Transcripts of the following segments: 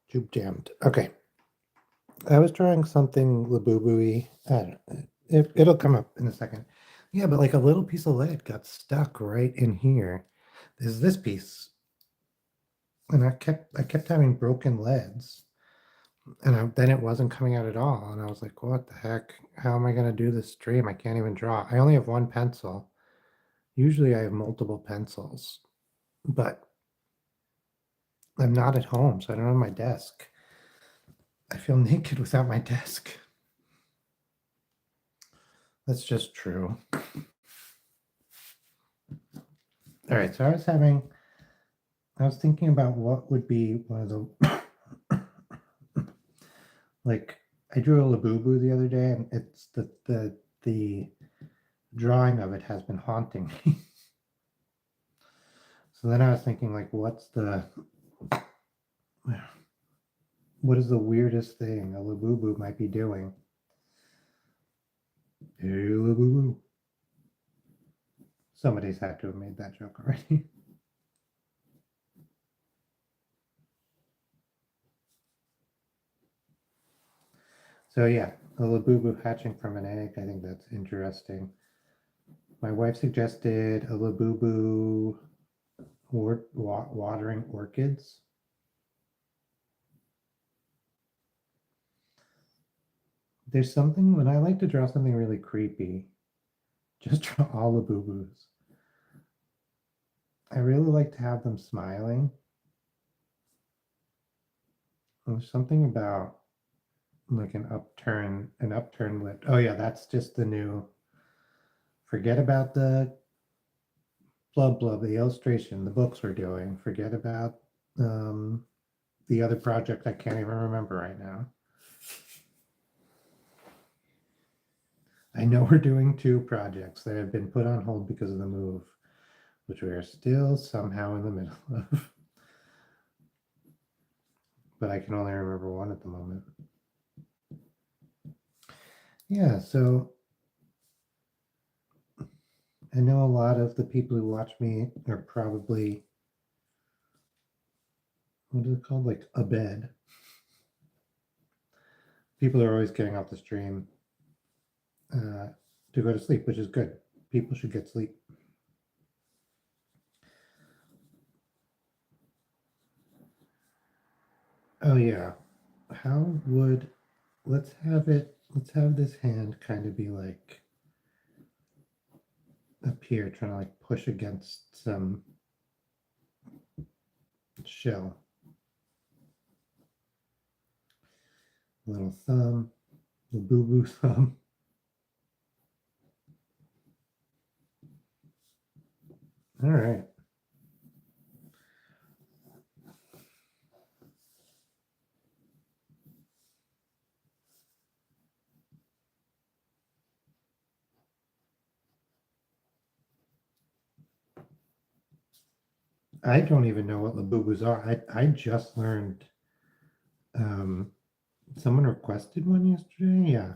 Tube jammed. Okay. I was trying something Labubu-y. I don't know. It'll come up in a second. Yeah, but like a little piece of lead got stuck right in here. There's this piece. And I kept having broken leads. And then it wasn't coming out at all. And I was like, what the heck? How am I going to do this stream? I can't even draw. I only have one pencil. Usually I have multiple pencils. But I'm not at home, so I don't have my desk. I feel naked without my desk. That's just true. All right, so I was thinking about what would be one of the, like, I drew a Labubu the other day, and it's the drawing of it has been haunting me. So then I was thinking, like, what is the weirdest thing a Labubu might be doing? Hey, Labubu. Somebody's had to have made that joke already. So yeah, a Labubu hatching from an egg. I think that's interesting. My wife suggested a Labubu watering orchids. There's something, when I like to draw something really creepy, just draw all Labubus. I really like to have them smiling. There's something about like an upturned lip. Oh yeah, that's just the new, forget about the blub, the illustration, the books we're doing. Forget about the other project I can't even remember right now. I know we're doing 2 projects that have been put on hold because of the move, which we are still somehow in the middle of. But I can only remember one at the moment. Yeah, so I know a lot of the people who watch me are probably, what is it called? Like a bed. People are always getting off the stream to go to sleep, which is good. People should get sleep. Oh yeah. How would, let's have this hand kind of be like up here, trying to like push against some shell. Little thumb, the boo-boo thumb. All right. I don't even know what Labubus are. I just learned. Someone requested one yesterday. Yeah,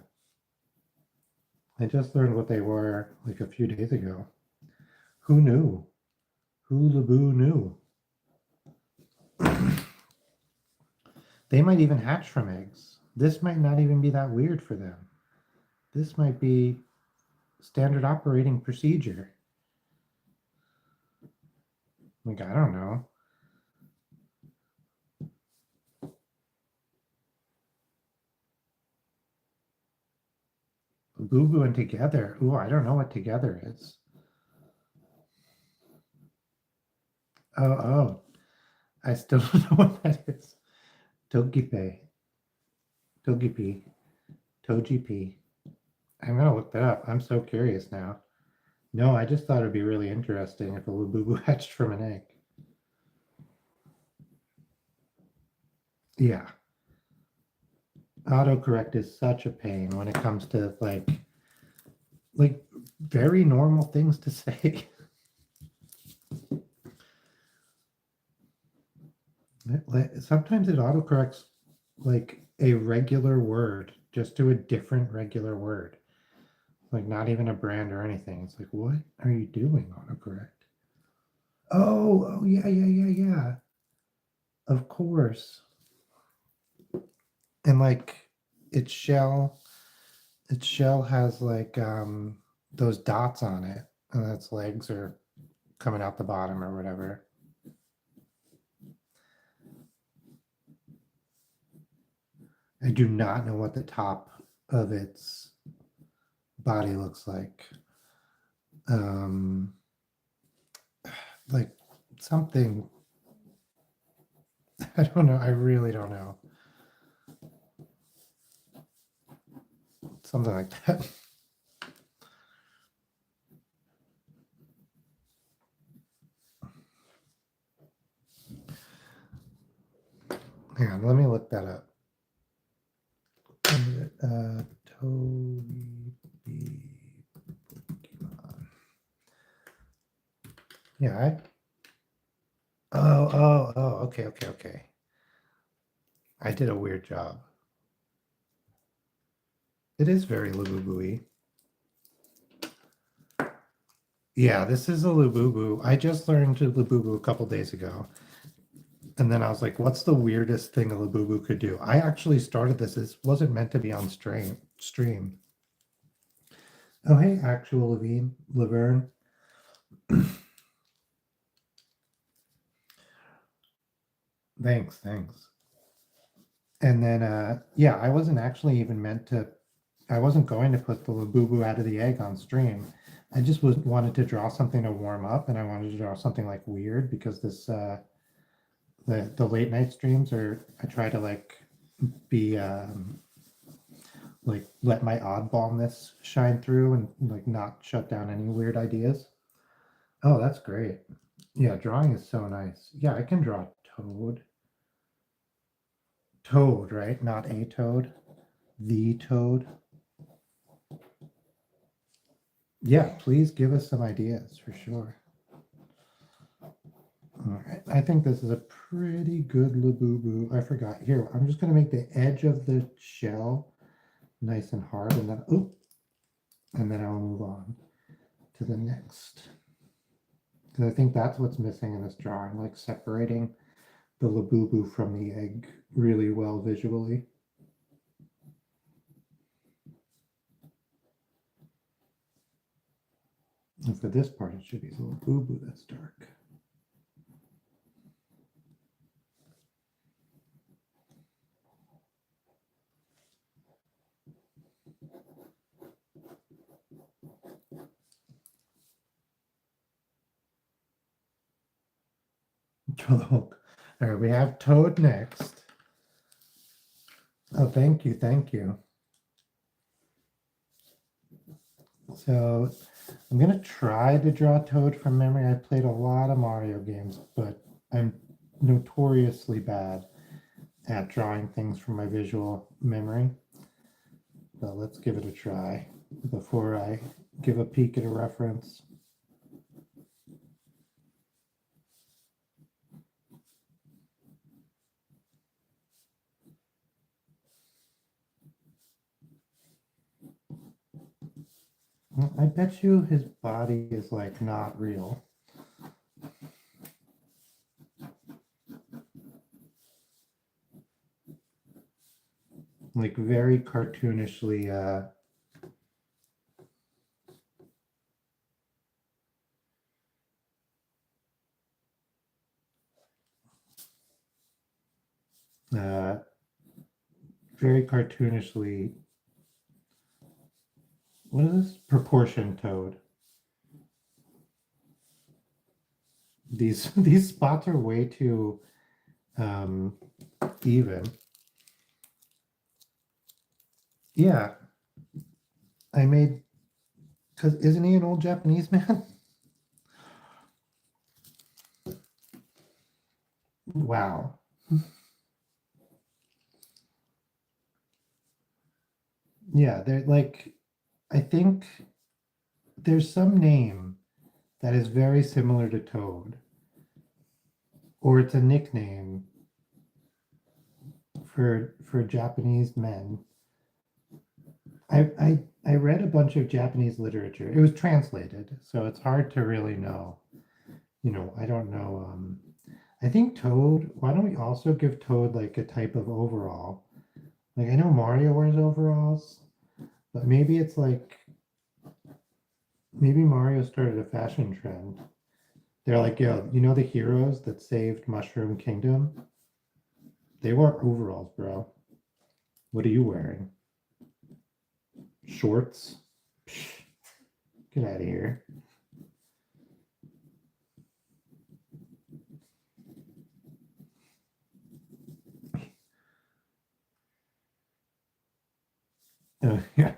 I just learned what they were like a few days ago. Who knew? Who Laboo knew? They might even hatch from eggs. This might not even be that weird for them. This might be standard operating procedure. Like, I don't know. Boo Boo and together. Ooh, I don't know what together is. Oh. I still don't know what that is. Togipe. Togipi. I'm gonna look that up. I'm so curious now. No, I just thought it'd be really interesting if a Labubu hatched from an egg. Yeah. Autocorrect is such a pain when it comes to like very normal things to say. Sometimes it autocorrects like a regular word just to a different regular word. Like not even a brand or anything. It's like, what are you doing, autocorrect? Oh yeah. Of course. And like its shell, its shell has like those dots on it, and its legs are coming out the bottom or whatever. I do not know what the top of its body looks like. Like something, I don't know. I really don't know. Something like that. Hang on, let me look that up. Toby Pokemon. Yeah, okay. I did a weird job. It is very Labubu-y. Yeah, this is a Labubu. I just learned to Labubu a couple days ago. And then I was like, what's the weirdest thing a Labubu could do? I actually started this. This wasn't meant to be on stream. Oh, hey, actual Laverne. Thanks. And then, yeah, I wasn't actually even meant to, I wasn't going to put the Labubu out of the egg on stream. I just wanted to draw something to warm up, and I wanted to draw something like weird because this, the late night streams are, I try to like be, like let my oddballness shine through and like not shut down any weird ideas. Oh, that's great. Yeah, drawing is so nice. Yeah, I can draw Toad. Toad, right? Not a toad. The toad. Yeah, please give us some ideas for sure. All right, I think this is a pretty good Labubu. I forgot. Here, I'm just going to make the edge of the shell nice and hard, and then, oh, and then I'll move on to the next. Because I think that's what's missing in this drawing, like separating the Labubu from the egg really well visually. And for this part, it should be the Labubu that's dark. All right, we have Toad next. Oh, thank you. So I'm going to try to draw Toad from memory. I played a lot of Mario games, but I'm notoriously bad at drawing things from my visual memory. But let's give it a try before I give a peek at a reference. I bet you his body is like not real. Like very cartoonishly very cartoonishly, what is this? Proportion Toad. These spots are way too even. Yeah, I made, because isn't he an old Japanese man? Wow. Yeah, they're like, I think there's some name that is very similar to Toad, or it's a nickname for Japanese men. I read a bunch of Japanese literature. It was translated, so it's hard to really know. You know, I don't know. I think Toad, why don't we also give Toad like a type of overall? Like I know Mario wears overalls, but maybe it's like maybe Mario started a fashion trend. They're like, yo, you know the heroes that saved Mushroom Kingdom? They wore overalls, bro. What are you wearing? Shorts? Psh, get out of here. Yeah.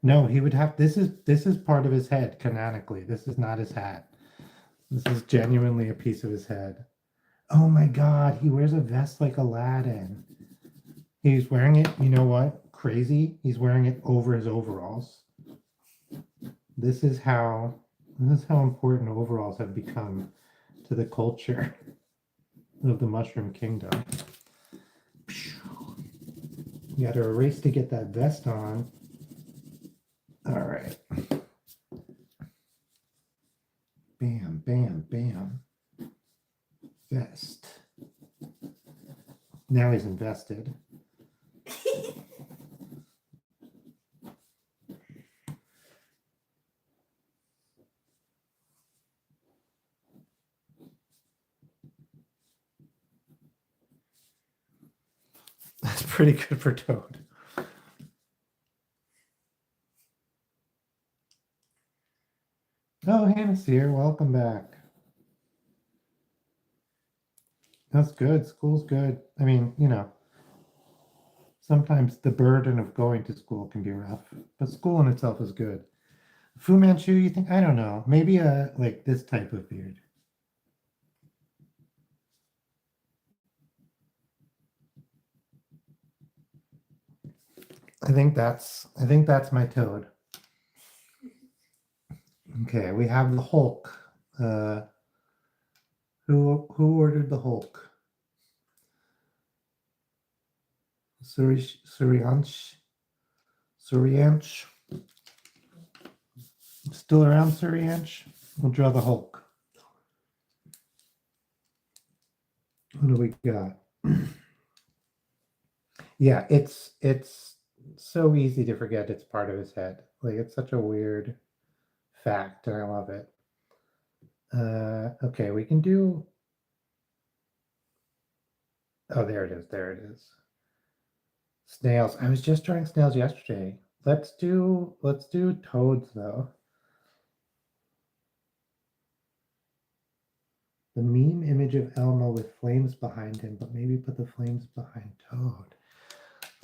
No, he would have this is part of his head canonically. This is not his hat. This is genuinely a piece of his head. Oh my God, he wears a vest like Aladdin. He's wearing it, you know what? Crazy. He's wearing it over his overalls. This is how this is how important overalls have become to the culture of the Mushroom Kingdom. You got to erase to get that vest on. All right. Bam, bam, bam. Vest. Now he's invested. That's pretty good for Toad. Oh, Hannah's here. Welcome back. That's good. School's good. I mean, you know, sometimes the burden of going to school can be rough, but school in itself is good. Fu Manchu, you think? I don't know. Maybe like this type of beard. I think that's my Toad. Okay, we have the Hulk. Uh, who ordered the Hulk? Suryansh? Suryansh? Still around, Suryansh? We'll draw the Hulk. What do we got? Yeah, it's so easy to forget it's part of his head. Like it's such a weird fact, and I love it. Okay, we can do. Oh, there it is. There it is. Snails. I was just trying snails yesterday. Let's do toads though. The meme image of Elmo with flames behind him, but maybe put the flames behind Toad.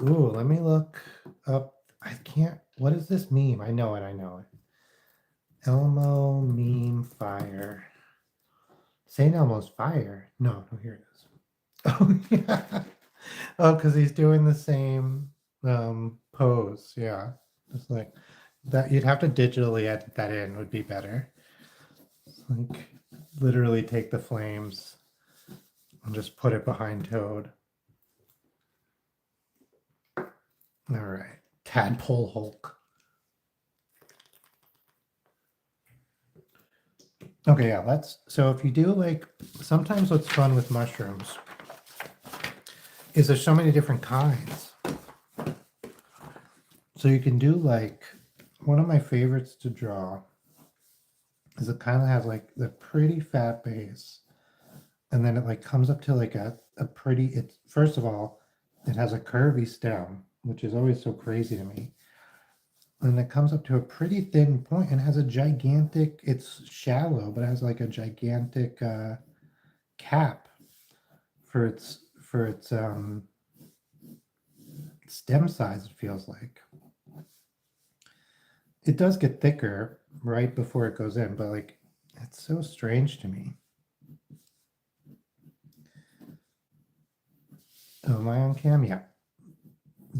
Ooh, let me look up. I can't. What is this meme? I know it. I know it. Elmo meme fire. St. Elmo's fire. No, no, here it is. Oh yeah. Oh, because he's doing the same pose. Yeah. It's like that. You'd have to digitally edit that in would be better. Like literally take the flames and just put it behind Toad. All right. Tadpole Hulk. Okay, yeah, so if you do like, sometimes what's fun with mushrooms is there's so many different kinds. So you can do like, one of my favorites to draw is it kind of has like the pretty fat base. And then it like comes up to like a pretty, it's first of all, it has a curvy stem, which is always so crazy to me. And it comes up to a pretty thin point and has a gigantic, it's shallow, but it has like a gigantic cap for its stem size, it feels like. It does get thicker right before it goes in, but like it's so strange to me. Oh, am I on cam? Yeah.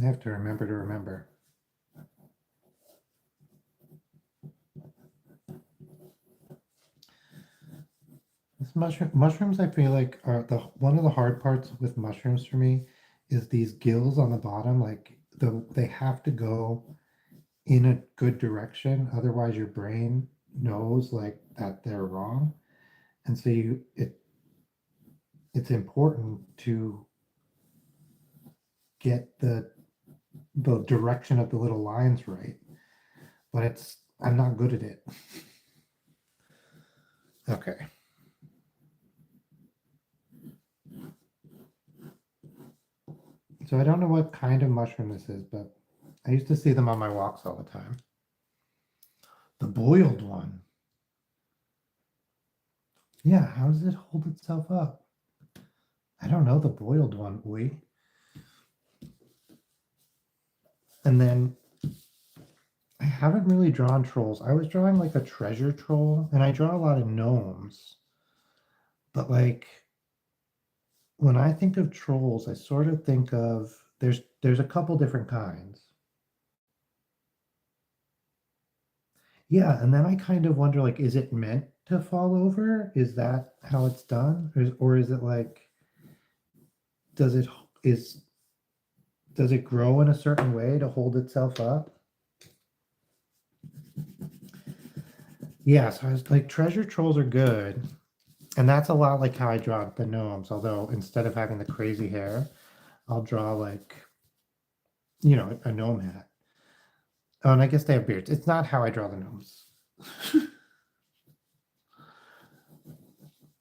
I have to remember to remember. This mushrooms, I feel like are one of the hard parts with mushrooms for me is these gills on the bottom. Like they have to go in a good direction, otherwise your brain knows like that they're wrong, and so it's important to get the the direction of the little lines right, but I'm not good at it. Okay. So I don't know what kind of mushroom this is, but I used to see them on my walks all the time. The boiled one. Yeah, how does it hold itself up? I don't know the boiled one, we. And then I haven't really drawn trolls. I was drawing like a treasure troll, and I draw a lot of gnomes. But like when I think of trolls, I sort of think of there's a couple different kinds. Yeah, and then I kind of wonder like, is it meant to fall over? Is that how it's done? Or is it like does it is does it grow in a certain way to hold itself up? Yeah, so I was like, treasure trolls are good. And that's a lot like how I draw the gnomes, although instead of having the crazy hair, I'll draw like, a gnome hat. Oh, and I guess they have beards. It's not how I draw the gnomes.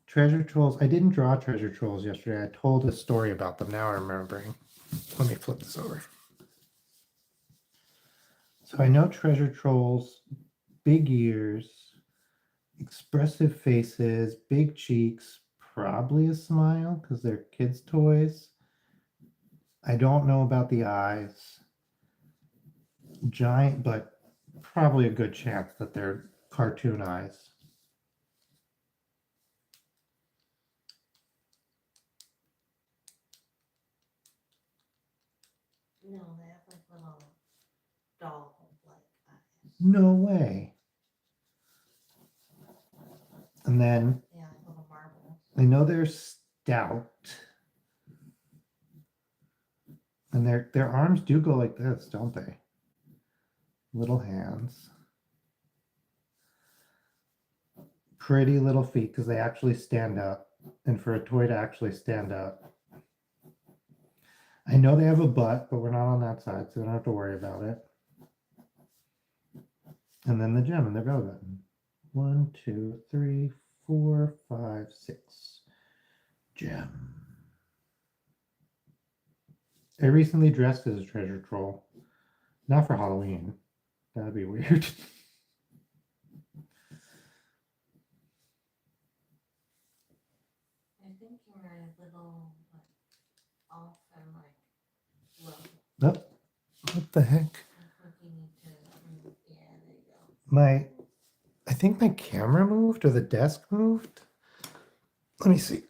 Treasure trolls. I didn't draw treasure trolls yesterday. I told a story about them. Now I'm remembering. Let me flip this over. So I know treasure trolls, big ears, expressive faces, big cheeks, probably a smile because they're kids' toys. I don't know about the eyes. Giant, but probably a good chance that they're cartoon eyes. No, they have like little doll-like eyes. No way. And then Yeah, like little marbles. I know they're stout. And their arms do go like this, don't they? Little hands. Pretty little feet because they actually stand up. And for a toy to actually stand up. I know they have a butt, but we're not on that side, so we don't have to worry about it. And then the gem and the belly button. 1, 2, 3, 4, 5, 6. Gem. I recently dressed as a treasure troll. Not for Halloween. That'd be weird. I think you're a little like off and like low. Oh, what the heck? I think you need to yeah, there you go. I think my camera moved or the desk moved. Let me see.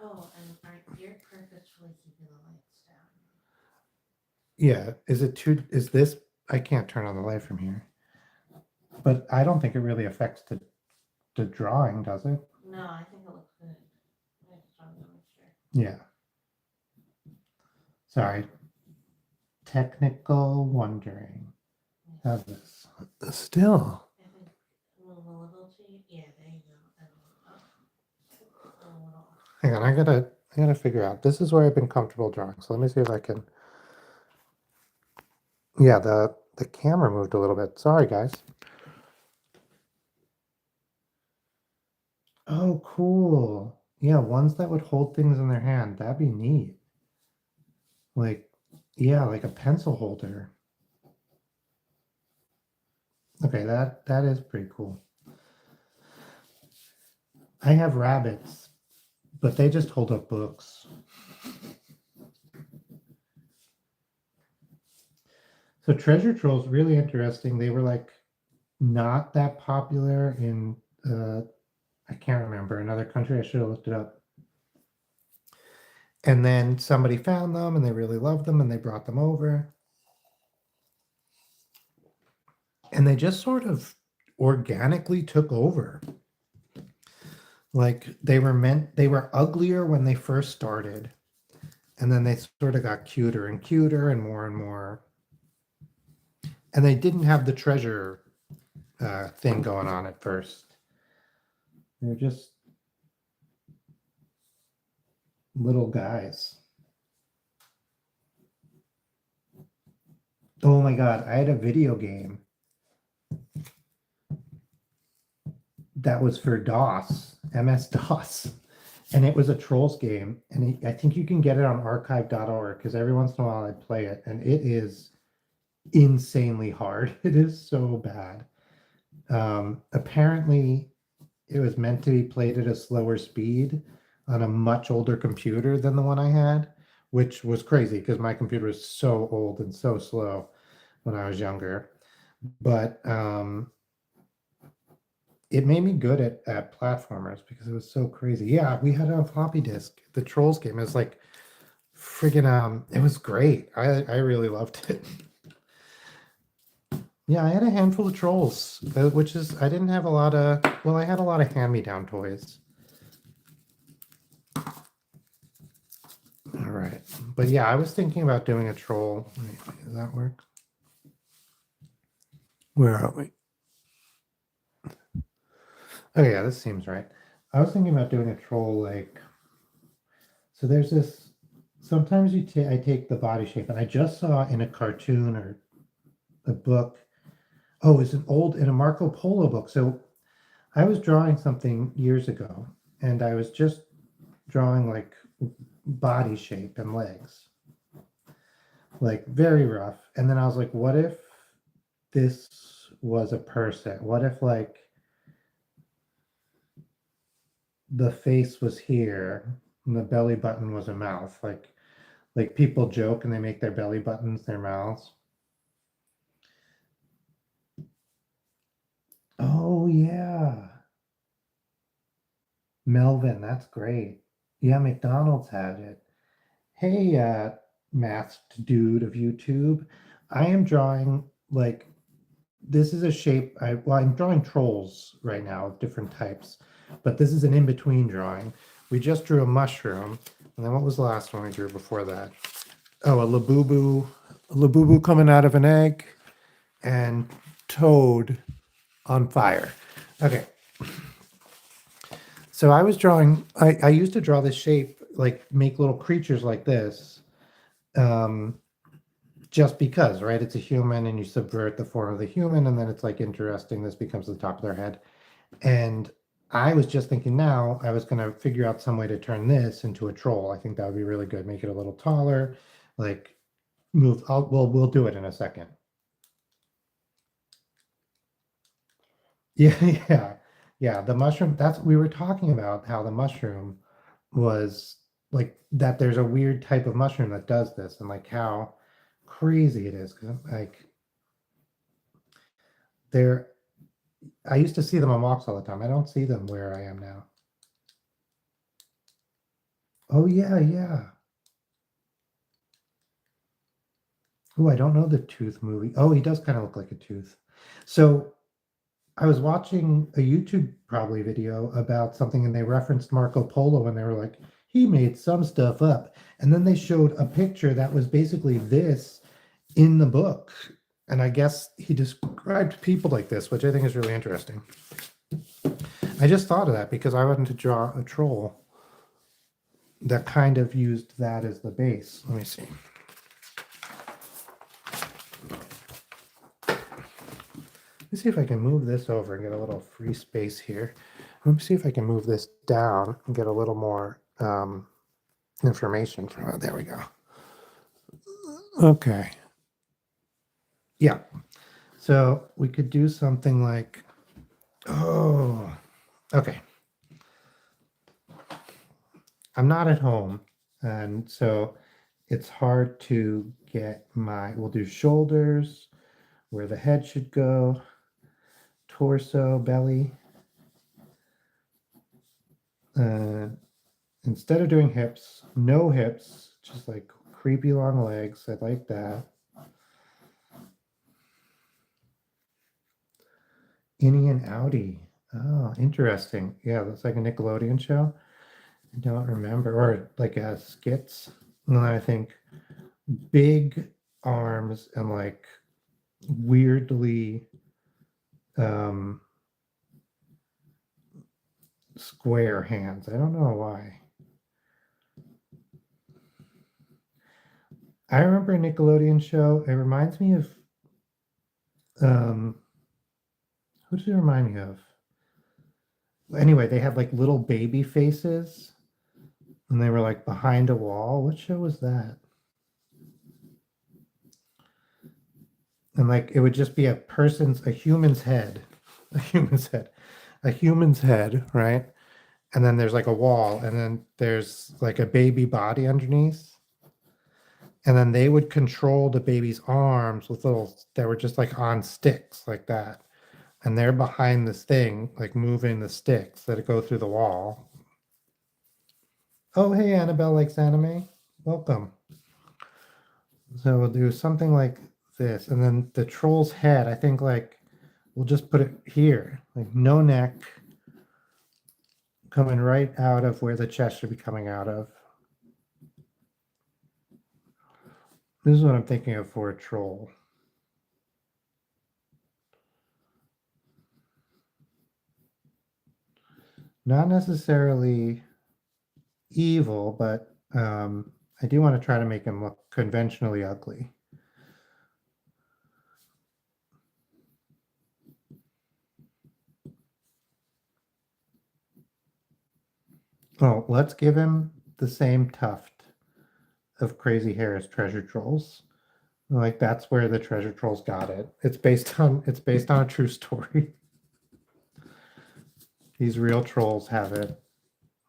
Oh, and you're purposefully keeping the lights down. Yeah, is this, I can't turn on the light from here. But I don't think it really affects the drawing, does it? No, I think it looks good. I just want to make sure. Yeah. Sorry. Technical wondering. How's this? Still. I think move a little to you. Yeah, there you go. A little. Hang on, I gotta figure out. This is where I've been comfortable drawing. So let me see if I can. Yeah, the camera moved a little bit. Sorry, guys. Oh, cool. Yeah, ones that would hold things in their hand. That'd be neat. Like, yeah, like a pencil holder. Okay, that is pretty cool. I have rabbits, but they just hold up books. So treasure trolls, really interesting. They were like not that popular in I can't remember another country. I should have looked it up. And then somebody found them and they really loved them and they brought them over. And they just sort of organically took over. Like they were uglier when they first started. And then they sort of got cuter and cuter and more. And they didn't have the treasure thing going on at first. They're just little guys. Oh my God, I had a video game that was for DOS, MS-DOS. And it was a Trolls game. And I think you can get it on archive.org because every once in a while I play it. And it is insanely hard. It is so bad. Apparently, it was meant to be played at a slower speed on a much older computer than the one I had, which was crazy because my computer was so old and so slow when I was younger. But it made me good at platformers because it was so crazy. Yeah, we had a floppy disk. The Trolls game is like friggin' it was great. I really loved it. Yeah, I had a handful of Trolls, which is I didn't have a lot of, well, I had a lot of hand-me-down toys. All right. But yeah, I was thinking about doing a troll. Wait, does that work? Where are we? Oh yeah, this seems right. I was thinking about doing a troll like, so there's this, sometimes I take the body shape, and I just saw in a cartoon or a book, oh, it's in a Marco Polo book. So I was drawing something years ago, and I was just drawing like body shape and legs, like very rough. And then I was like, what if this was a person? What if like the face was here and the belly button was a mouth? Like people joke and they make their belly buttons their mouths. Oh yeah. Melvin, that's great. Yeah, McDonald's had it. Hey, masked dude of YouTube. I am drawing like this is a shape. I'm drawing trolls right now of different types, but this is an in-between drawing. We just drew a mushroom, and then what was the last one we drew before that? Oh, a labubu coming out of an egg, and toad on fire. Okay. So I was drawing, I used to draw this shape, like make little creatures like this, um, just because, right? It's a human and you subvert the form of the human, and then it's like interesting. This becomes the top of their head. And I was just thinking now I was going to figure out some way to turn this into a troll. I think that would be really good. Make it a little taller, like we'll do it in a second. Yeah, yeah, yeah. The mushroom, we were talking about how the mushroom was like that. There's a weird type of mushroom that does this, and like how crazy it is. Because like they're, I used to see them on walks all the time. I don't see them where I am now. Oh yeah, yeah. Oh, I don't know the tooth movie. Oh, he does kind of look like a tooth. So I was watching a YouTube probably video about something and they referenced Marco Polo and they were like, he made some stuff up. And then they showed a picture that was basically this in the book. And I guess he described people like this, which I think is really interesting. I just thought of that because I wanted to draw a troll that kind of used that as the base. Let me see. Let me see if I can move this over and get a little free space here. Let me see if I can move this down and get a little more information from it. There we go. Okay. Yeah. So we could do something like, oh, okay. I'm not at home. And so it's hard to get we'll do shoulders, where the head should go, torso, belly. Instead of doing hips, no hips, just like creepy long legs. I like that. Innie and Outie. Oh, interesting. Yeah, looks like a Nickelodeon show. I don't remember. Or like a skits. And then I think big arms and like weirdly um square hands. I don't know why. I remember a Nickelodeon show. It reminds me of um who does it remind me of? Anyway, they had like little baby faces and they were like behind a wall. What show was that? And like it would just be a human's head, a human's head, a human's head, right? And then there's like a wall, and then there's like a baby body underneath. And then they would control the baby's arms with little that were just like on sticks like that. And they're behind this thing, like moving the sticks that go through the wall. Oh, hey, Annabelle likes anime. Welcome. So we'll do something like this. And then the troll's head, I think like we'll just put it here, like no neck, coming right out of where the chest should be coming out of. This is what I'm thinking of for a troll. Not necessarily evil, but I do want to try to make him look conventionally ugly. Oh, let's give him the same tuft of crazy hair as treasure trolls. Like that's where the treasure trolls got it. It's based on a true story. These real trolls have it.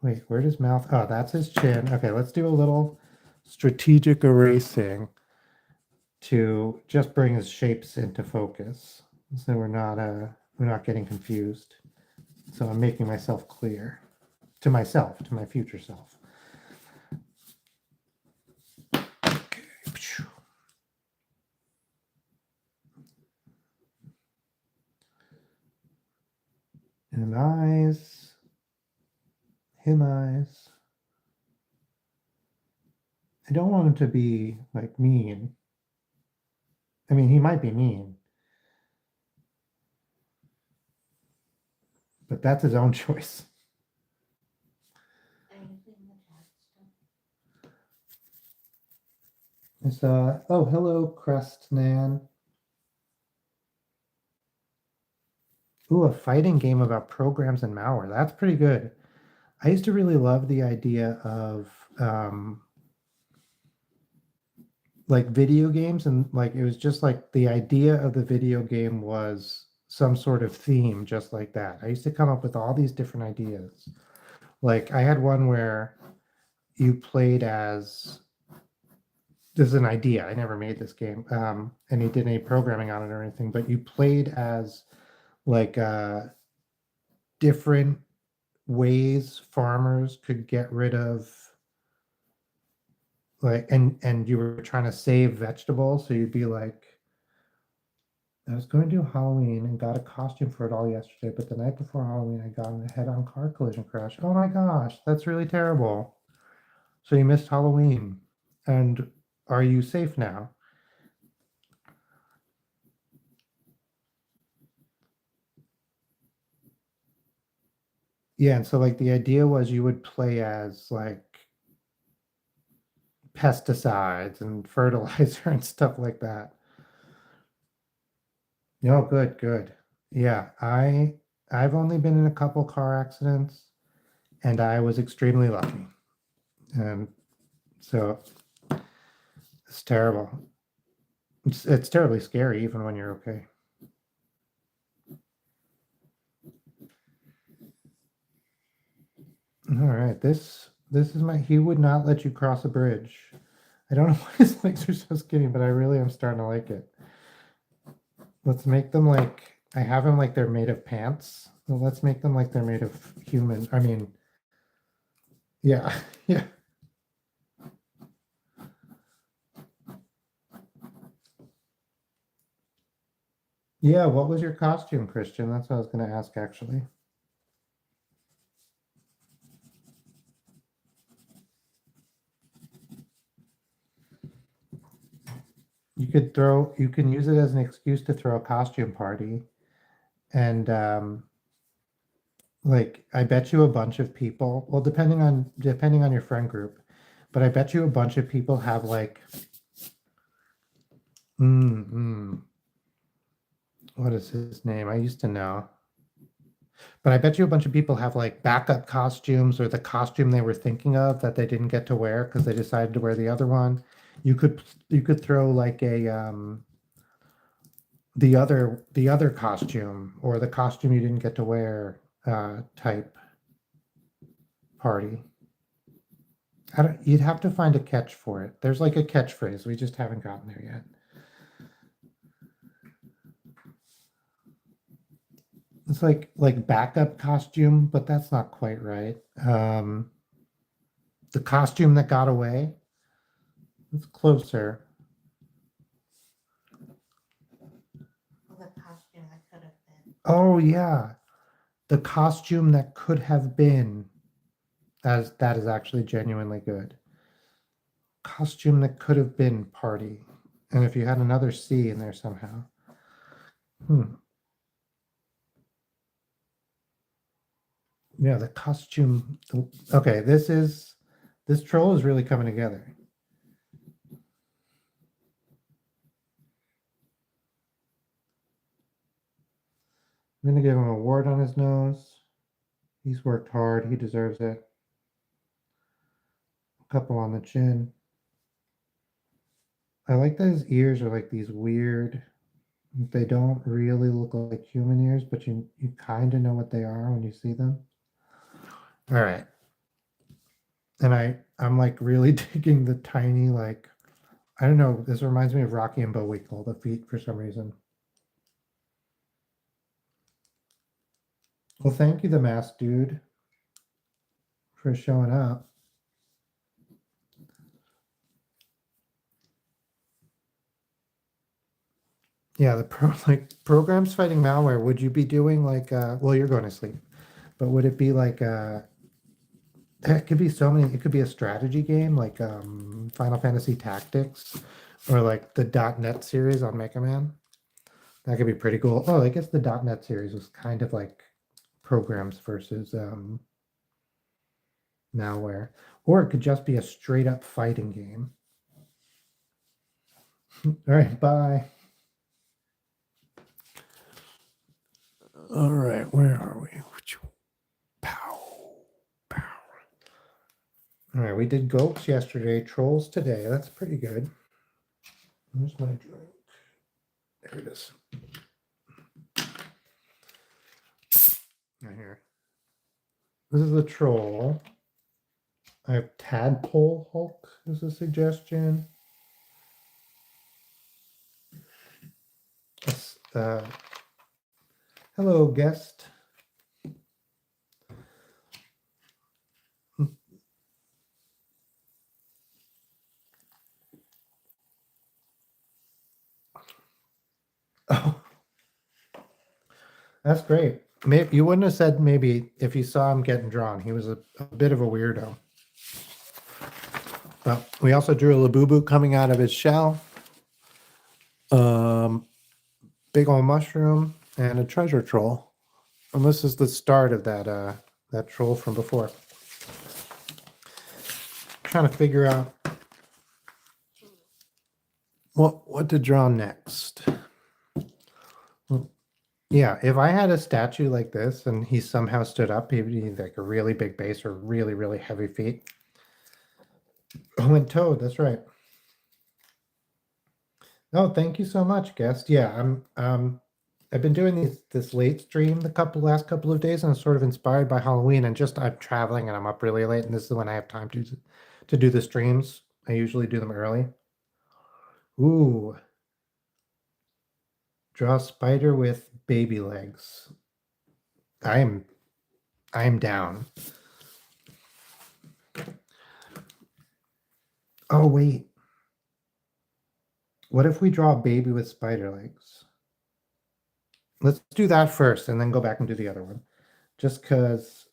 Wait, where'd his mouth? Oh, that's his chin. Okay, let's do a little strategic erasing to just bring his shapes into focus. So we're not getting confused. So I'm making myself clear to myself, to my future self. Okay. And eyes, him eyes. I don't want him to be like mean. I mean, he might be mean, but that's his own choice. Anything in the chat stuff? I saw, oh, hello, Crest Nan. Ooh, a fighting game about programs and malware. That's pretty good. I used to really love the idea of like video games, and like it was just like the idea of the video game was some sort of theme just like that. I used to come up with all these different ideas. Like I had one where you played as this is an idea. I never made this game. And he did any programming on it or anything, but you played as like different ways farmers could get rid of like and you were trying to save vegetables, so you'd be like, I was going to do Halloween and got a costume for it all yesterday, but the night before Halloween I got in a head-on car collision crash. Oh my gosh, that's really terrible. So you missed Halloween, and are you safe now? Yeah, and so like the idea was you would play as like pesticides and fertilizer and stuff like that. No, good, good. Yeah, I've only been in a couple car accidents and I was extremely lucky. And so it's terrible. It's terribly scary even when you're okay. All right, this is my he would not let you cross a bridge. I don't know why his legs are so skinny, but I really am starting to like it. Let's make them like I have them like they're made of pants. Well, let's make them like they're made of human. I mean, yeah, yeah. Yeah, what was your costume, Christian? That's what I was going to ask actually. You can use it as an excuse to throw a costume party. And like I bet you a bunch of people, well, depending on your friend group, but I bet you a bunch of people have like What is his name? I used to know. But I bet you a bunch of people have like backup costumes or the costume they were thinking of that they didn't get to wear because they decided to wear the other one. You could throw like a the other costume or the costume you didn't get to wear type party. You'd have to find a catch for it. There's like a catchphrase. We just haven't gotten there yet. It's like backup costume, but that's not quite right. The costume that got away. It's closer. The costume that could have been. Oh yeah. The costume that could have been. That is actually genuinely good. Costume that could have been party. And if you had another C in there somehow. Yeah, the costume. Okay, this troll is really coming together. I'm gonna give him a wart on his nose. He's worked hard. He deserves it. A couple on the chin. I like that his ears are like these weird. They don't really look like human ears, but you kind of know what they are when you see them. All right. And I'm like really digging the tiny, like, I don't know, this reminds me of Rocky and Bullwinkle, the feet for some reason. Well, thank you, the mask dude, for showing up. Yeah, programs fighting malware. Would you be doing like well, you're going to sleep, but would it be like it could be so many, it could be a strategy game like Final Fantasy Tactics or like the .NET series on Mega Man. That could be pretty cool. Oh, I guess the .NET series was kind of like programs versus malware, or it could just be a straight up fighting game. All right, bye. All right, where are we? Pow, pow. All right, we did goats yesterday, trolls today. That's pretty good. Where's my drink? There it is. Right here. This is the troll. I have tadpole Hulk as a suggestion. Hello, guest. Oh, that's great. Maybe you wouldn't have said maybe if you saw him getting drawn. He was a bit of a weirdo. But we also drew a Labubu coming out of his shell. Big old mushroom and a treasure troll. And this is the start of that troll from before. Trying to figure out what to draw next. Yeah, if I had a statue like this and he somehow stood up, he would be like a really big base or really, really heavy feet. Oh, and Toad, that's right. Oh, thank you so much, guest. Yeah, I've been doing this late stream the last couple of days, and I'm sort of inspired by Halloween, and just I'm traveling and I'm up really late, and this is when I have time to do the streams. I usually do them early. Ooh, draw a spider with baby legs. I'm down. Oh wait, what if we draw a baby with spider legs? Let's do that first, and then go back and do the other one, just because.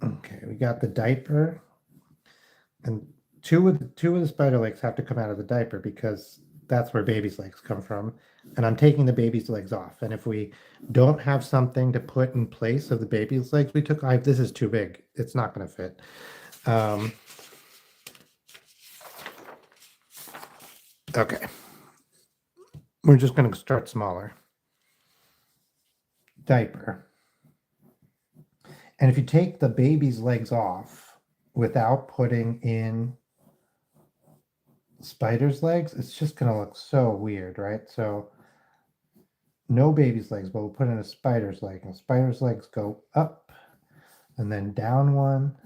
Okay, we got the diaper, and two of the spider legs have to come out of the diaper because that's where baby's legs come from. And I'm taking the baby's legs off. And if we don't have something to put in place of the baby's legs we took, this is too big. It's not going to fit. Okay. We're just going to start smaller. Diaper. And if you take the baby's legs off without putting in spider's legs, it's just going to look so weird, right? So no baby's legs, but we'll put in a spider's leg. And spider's legs go up and then down one.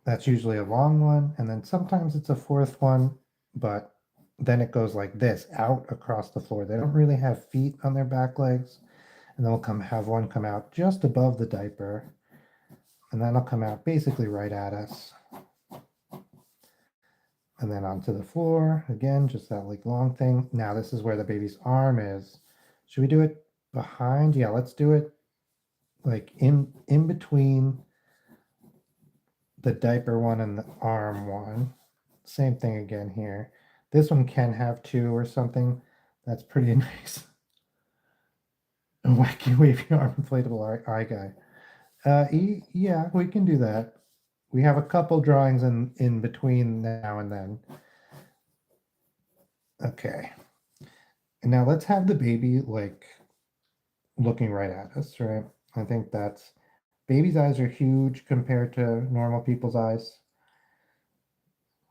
That's usually a long one. And then sometimes it's a fourth one, but then it goes like this out across the floor. They don't really have feet on their back legs. And then we'll have one come out just above the diaper. And then it'll come out basically right at us. And then onto the floor again, just that like long thing. Now this is where the baby's arm is. Should we do it behind? Yeah, let's do it like in between the diaper one and the arm one. Same thing again here. This one can have two or something. That's pretty nice. A wacky wavy arm inflatable eye guy. Yeah, we can do that. We have a couple drawings in between now and then. Okay. And now let's have the baby like looking right at us, right? I think that's baby's eyes are huge compared to normal people's eyes.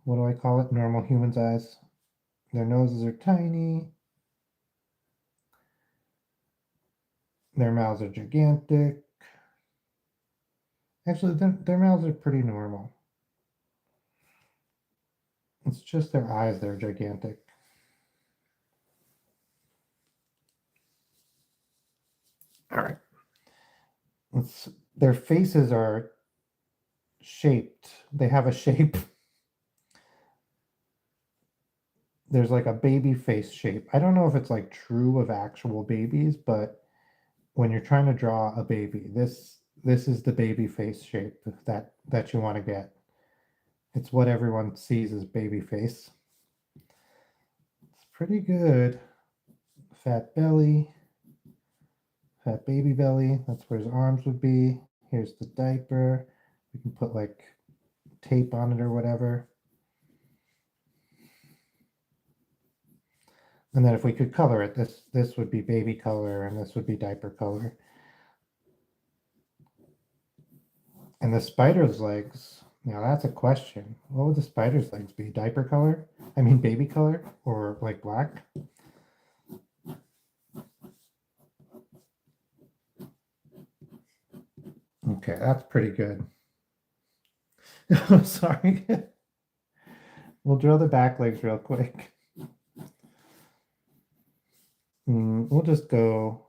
What do I call it? Normal humans' eyes. Their noses are tiny. Their mouths are gigantic. Actually, their mouths are pretty normal. It's just their eyes that are gigantic. All right. Their faces are shaped. They have a shape. There's like a baby face shape. I don't know if it's like true of actual babies, but when you're trying to draw a baby, this is the baby face shape that you want to get. It's what everyone sees as baby face. It's pretty good. Fat belly, fat baby belly. That's where his arms would be. Here's the diaper. We can put like tape on it or whatever. And then if we could color it, this would be baby color and this would be diaper color. And the spider's legs, now that's a question. What would the spider's legs be? Diaper color? I mean baby color or like black? Okay, that's pretty good. Sorry. We'll draw the back legs real quick. We'll just go,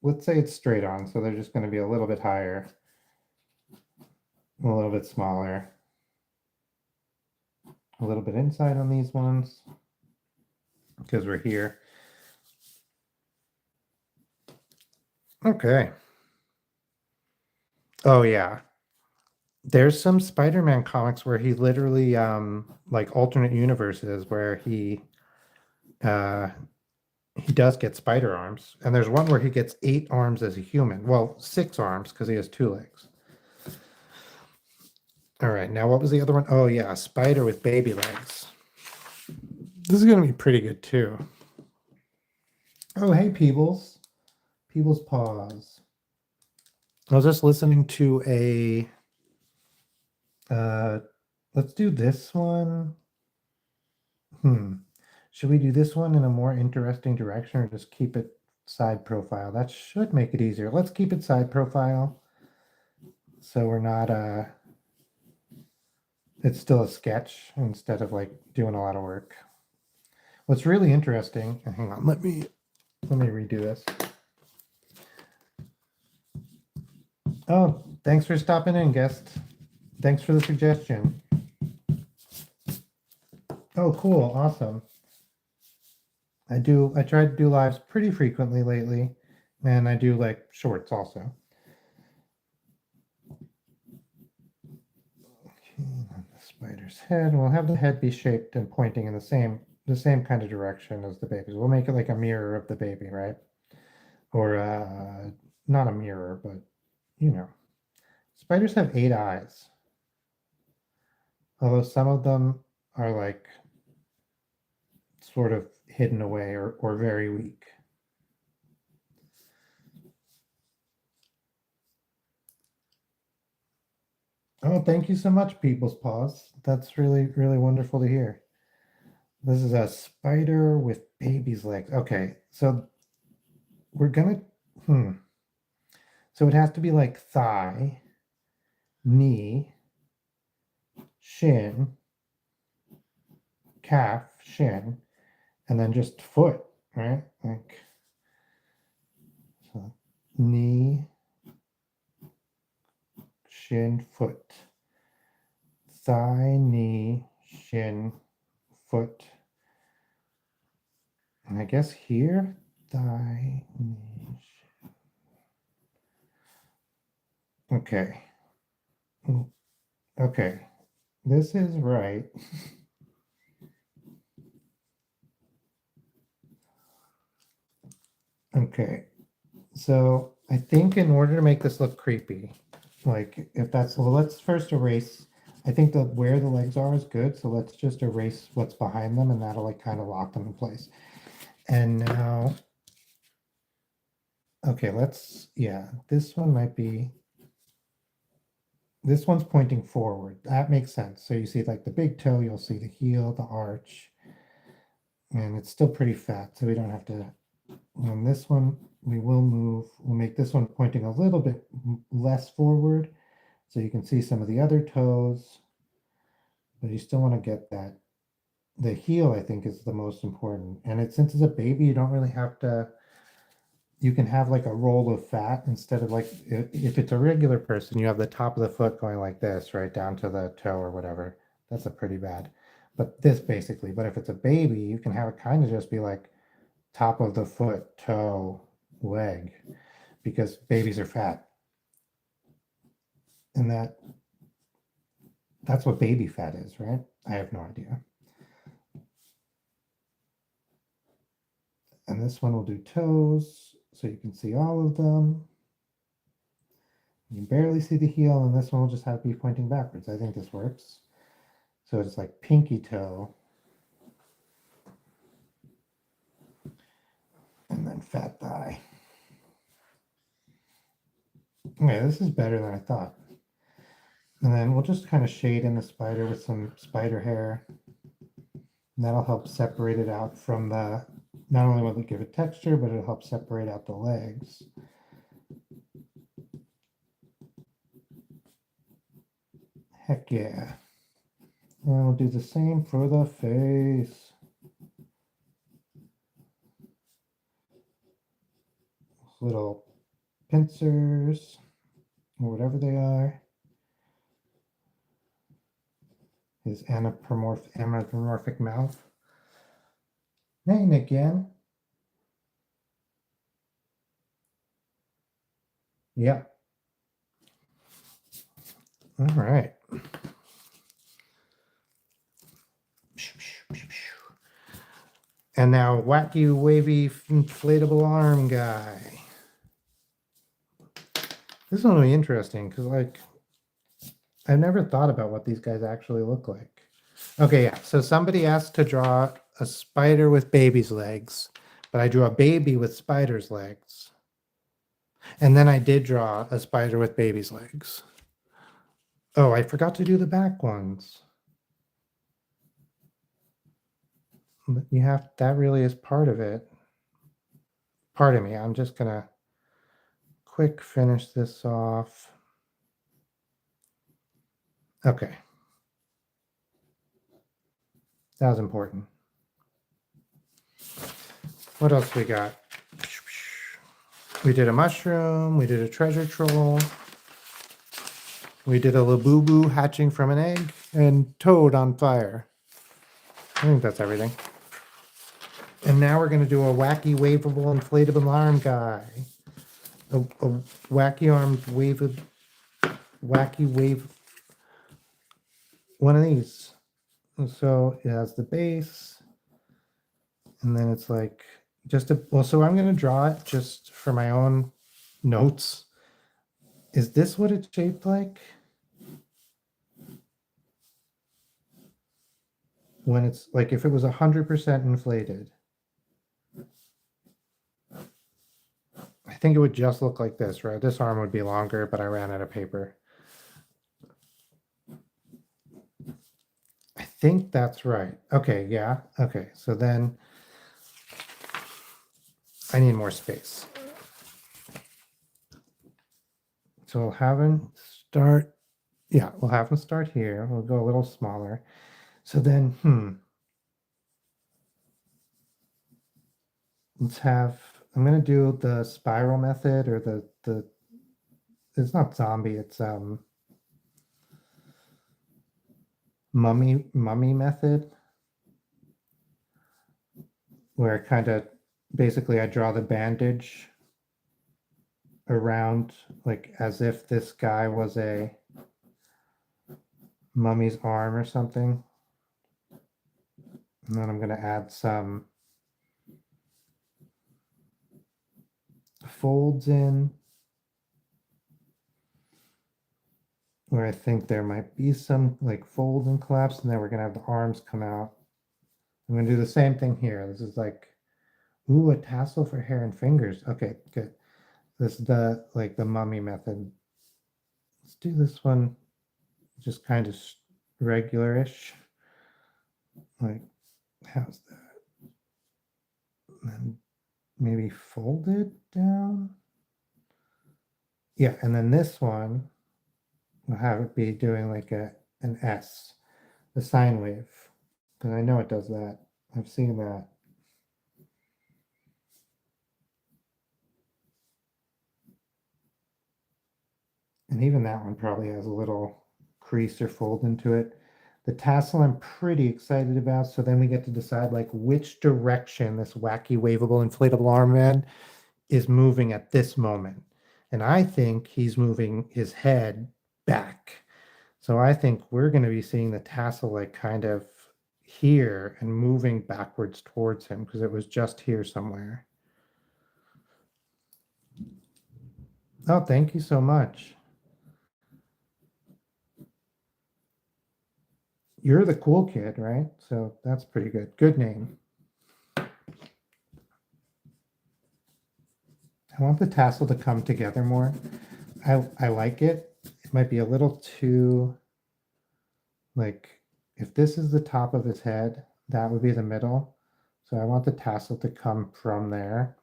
let's say it's straight on, so they're just going to be a little bit higher, a little bit smaller, a little bit inside on these ones because we're here. Okay. Oh yeah. There's some Spider-Man comics where he literally like alternate universes where he does get spider arms, and there's one where he gets 8 arms as a human. Well, 6 arms because he has 2 legs. All right, now what was the other one? Oh yeah, a spider with baby legs. This is gonna be pretty good too. Oh hey Peebles. Peebles Paws. I was just listening to a let's do this one. Should we do this one in a more interesting direction or just keep it side profile? That should make it easier. Let's keep it side profile. So we're not it's still a sketch instead of like doing a lot of work. What's really interesting, hang on, let me redo this. Oh, thanks for stopping in, guest. Thanks for the suggestion. Oh, cool, awesome. I try to do lives pretty frequently lately, and I do like shorts also. Okay, on the spider's head, we'll have the head be shaped and pointing in the same kind of direction as the baby's. We'll make it like a mirror of the baby, right? Or not a mirror, but you know. Spiders have 8 eyes. Although some of them are like sort of hidden away or very weak. Oh, thank you so much, People's Paws. That's really, really wonderful to hear. This is a spider with baby's legs. Okay, so we're gonna, So it has to be like thigh, knee, shin, calf, shin, and then just foot, right? Like, so knee, shin, foot. Thigh, knee, shin, foot. And I guess here, thigh, knee, shin. Okay. Okay. This is right. Okay. So I think in order to make this look creepy, like if that's, well, let's first erase. I think that where the legs are is good. So let's just erase what's behind them and that'll like kind of lock them in place. And now, okay, yeah, this one might be, this one's pointing forward. That makes sense. So you see like the big toe, you'll see the heel, the arch, and it's still pretty fat. So we don't have to, on this one, we'll make this one pointing a little bit less forward. So you can see some of the other toes, but you still want to get that. The heel, I think, is the most important. And since it's a baby, you don't really have to, you can have like a roll of fat instead of like, if it's a regular person, you have the top of the foot going like this, right down to the toe or whatever. That's a pretty bad. But this basically, but if it's a baby, you can have it kind of just be like top of the foot, toe, leg, because babies are fat. And that's what baby fat is, right? I have no idea. And this one will do toes, so you can see all of them. You can barely see the heel, and this one will just have to be pointing backwards. I think this works. So it's like pinky toe. And then fat thigh. Okay, this is better than I thought. And then we'll just kind of shade in the spider with some spider hair. And that'll help separate it out from the, not only will it give it texture, but it'll help separate out the legs. Heck yeah. And we'll do the same for the face. Little pincers, or whatever they are. His anthropomorphic mouth. Name again. Yep. All right. And now wacky, wavy, inflatable arm guy. This one will be interesting because, like, I've never thought about what these guys actually look like. Okay, yeah. So somebody asked to draw a spider with baby's legs, but I drew a baby with spider's legs. And then I did draw a spider with baby's legs. Oh, I forgot to do the back ones. But you have, that really is part of it. Pardon me, I'm just gonna quick finish this off. Okay. That was important. What else we got? We did a mushroom, we did a treasure troll, we did a labubu hatching from an egg, and toad on fire. I think that's everything. And now we're going to do a wacky, waveable, inflatable arm guy. A wacky armed, wacky wave. One of these. And so it has the base. And then it's like just a, well, so I'm going to draw it just for my own notes. Is this what it's shaped like? when it's like if it was 100% inflated, I think it would just look like this, right? This arm would be longer, but I ran out of paper. I think that's right. Okay, yeah. Okay, so then I need more space. So we'll have him start, yeah, we'll have him start here. We'll go a little smaller. So then, let's have, I'm gonna do the spiral method or the it's not zombie, it's mummy method, where kind of basically I draw the bandage around like as if this guy was a mummy's arm or something. And then I'm going to add some folds in where I think there might be some like fold and collapse, and then we're going to have the arms come out. I'm going to do the same thing here. This is like, ooh, a tassel for hair and fingers. Okay, good. This is the like the mummy method. Let's do this one just kind of regular-ish. Like, how's that? And maybe fold it down. Yeah, and then this one, we'll have it be doing like an S, a sine wave, because I know it does that. I've seen that. And even that one probably has a little crease or fold into it. The tassel I'm pretty excited about. So then we get to decide like which direction this wacky waveable inflatable armband is moving at this moment. And I think he's moving his head back. So I think we're going to be seeing the tassel like kind of here and moving backwards towards him because it was just here somewhere. Oh, thank you so much. You're the cool kid, right? So that's pretty good. Good name. I want the tassel to come together more. I like it. It might be a little too, like, if this is the top of his head, that would be the middle. So I want the tassel to come from there.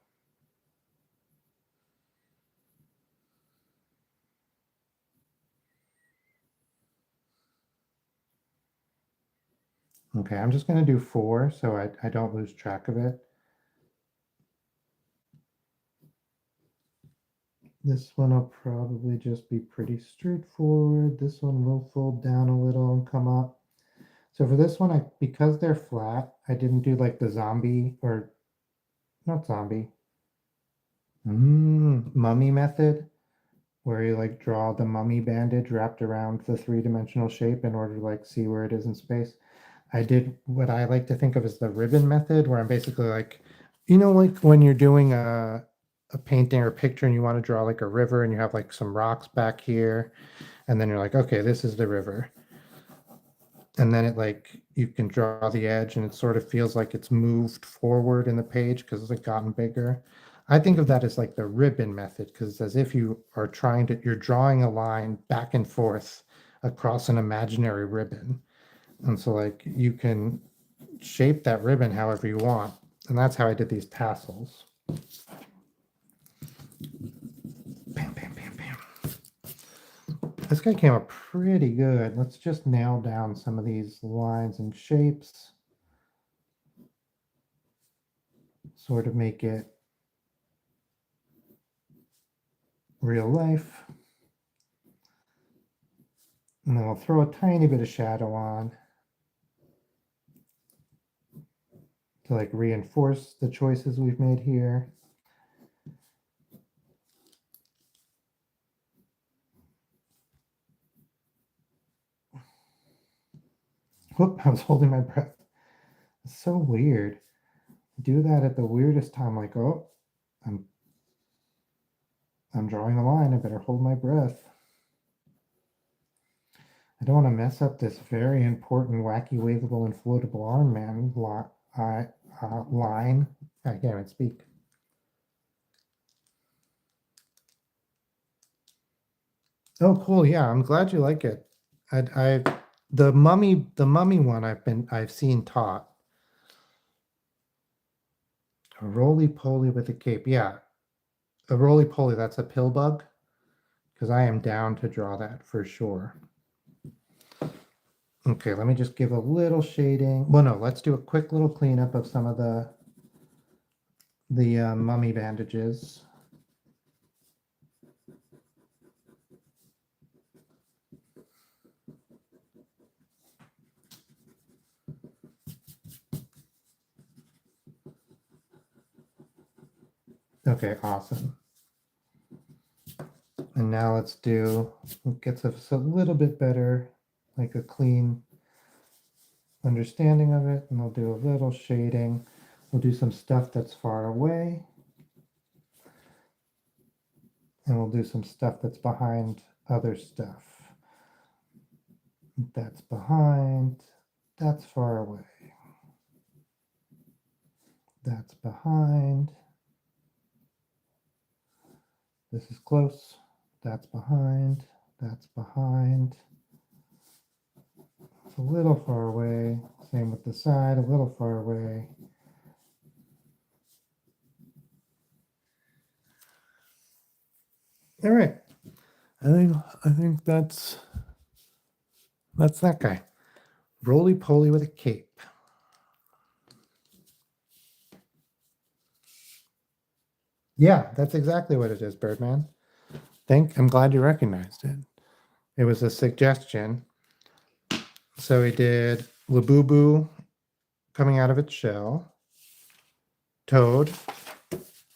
Okay, I'm just going to do 4 so I don't lose track of it. This one will probably just be pretty straightforward. This one will fold down a little and come up. So for this one, because they're flat, I didn't do like the zombie or not zombie, mummy method, where you like draw the mummy bandage wrapped around the 3-dimensional shape in order to like see where it is in space. I did what I like to think of as the ribbon method, where I'm basically like, like when you're doing a painting or a picture and you want to draw like a river and you have like some rocks back here, and then you're like, okay, this is the river. And then it like you can draw the edge and it sort of feels like it's moved forward in the page because it's like gotten bigger. I think of that as like the ribbon method because it's as if you are you're drawing a line back and forth across an imaginary ribbon. And so like you can shape that ribbon however you want. And that's how I did these tassels. Bam, bam, bam, bam. This guy came up pretty good. Let's just nail down some of these lines and shapes. Sort of make it real life. And then we'll throw a tiny bit of shadow on to like reinforce the choices we've made here. Whoop, I was holding my breath. It's so weird. Do that at the weirdest time, like, oh, I'm drawing a line, I better hold my breath. I don't want to mess up this very important wacky wavable and floatable arm man line. I can't even speak. Oh, cool. Yeah, I'm glad you like it. The mummy one I've seen taught. A roly-poly with a cape. Yeah, a roly-poly, that's a pill bug. Because I am down to draw that for sure. Okay, let me just give a little shading. Well, no, let's do a quick little cleanup of some of the mummy bandages. Okay, awesome. And now let's do, it gets us a little bit better, like a clean understanding of it. And we'll do a little shading. We'll do some stuff that's far away. And we'll do some stuff that's behind other stuff. That's behind, that's far away. That's behind. This is close. That's behind. That's behind. It's a little far away. Same with the side, a little far away. All right. I think that's that guy. Roly-poly with a cape. Yeah, that's exactly what it is, Birdman. I'm glad you recognized it. It was a suggestion. So he did Labubu coming out of its shell, toad,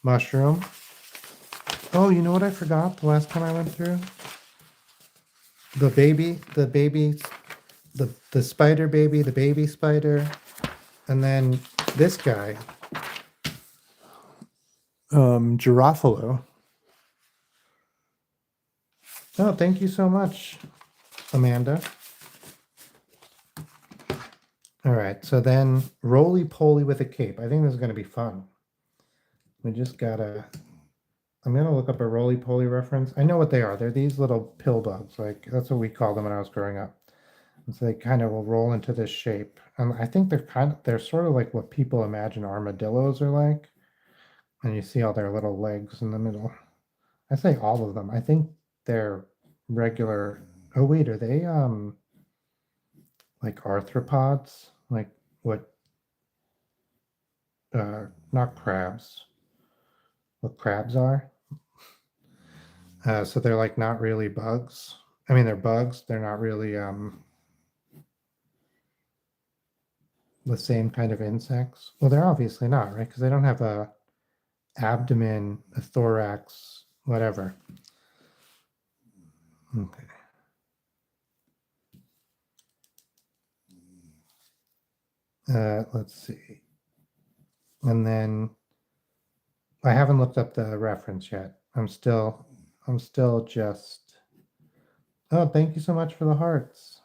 mushroom. Oh, you know what I forgot the last time I went through? The spider baby, the baby spider, and then this guy, Girafalo. Oh, thank you so much, Amanda. All right, so then roly-poly with a cape. I think this is going to be fun. We just gotta, I'm going to look up a roly-poly reference. I know what they are. They're these little pill bugs. Like, that's what we called them when I was growing up. And so they kind of will roll into this shape. And I think they're sort of like what people imagine armadillos are like. And you see all their little legs in the middle. I say all of them. I think they're regular. Oh wait, are they like arthropods? Like what not crabs. What crabs are? So they're like not really bugs. I mean they're bugs, they're not really the same kind of insects. Well, they're obviously not, right? Because they don't have a abdomen, a thorax, whatever. Okay. Let's see. And then I haven't looked up the reference yet. I'm still just. Oh, thank you so much for the hearts.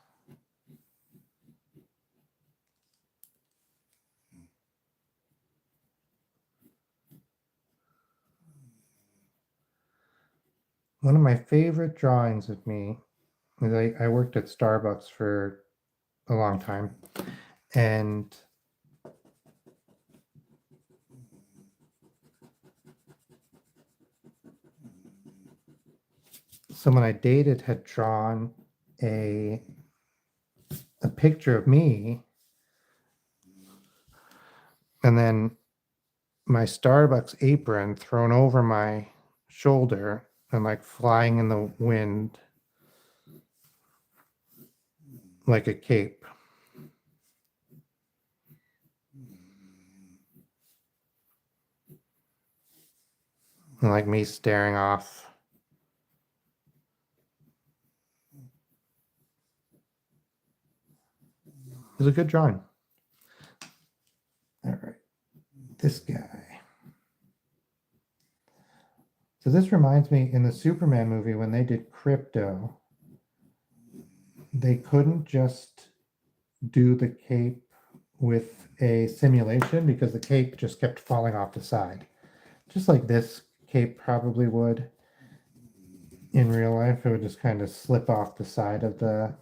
One of my favorite drawings of me is I worked at Starbucks for a long time, and someone I dated had drawn a picture of me, and then my Starbucks apron thrown over my shoulder and like flying in the wind like a cape. And like me staring off. It was a good drawing. All right, this guy. So this reminds me in the Superman movie when they did Crypto, they couldn't just do the cape with a simulation because the cape just kept falling off the side. Just like this cape probably would in real life, it would just kind of slip off the side of the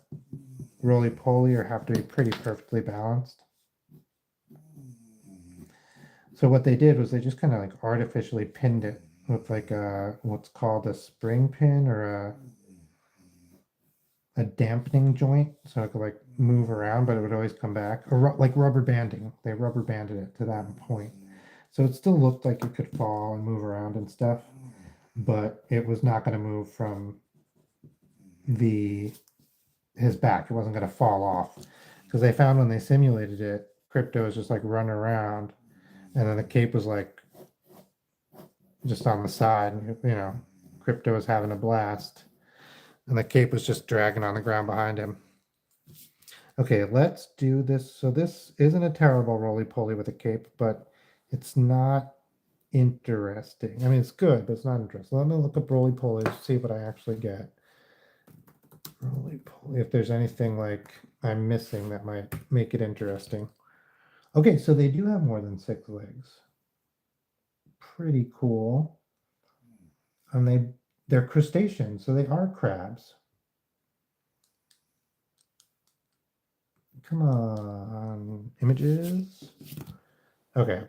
roly-poly or have to be pretty perfectly balanced. So what they did was they just kind of like artificially pinned it with like a what's called a spring pin or a dampening joint, so it could like move around, but it would always come back. Or like rubber banding. They rubber banded it to that point, so it still looked like it could fall and move around and stuff, but it was not going to move from his back. It wasn't going to fall off because they found when they simulated it, Crypto was just like running around, and then the cape was like just on the side. Crypto was having a blast, and the cape was just dragging on the ground behind him. Okay, let's do this. So this isn't a terrible roly-poly with a cape, but it's not interesting. I mean, it's good, but it's not interesting. Let me look up roly-polies, see what I actually get. Roly-poly, if there's anything like I'm missing that might make it interesting. Okay, so they do have more than 6 legs. Pretty cool. And they're crustaceans, so they are crabs. Come on, images. Okay.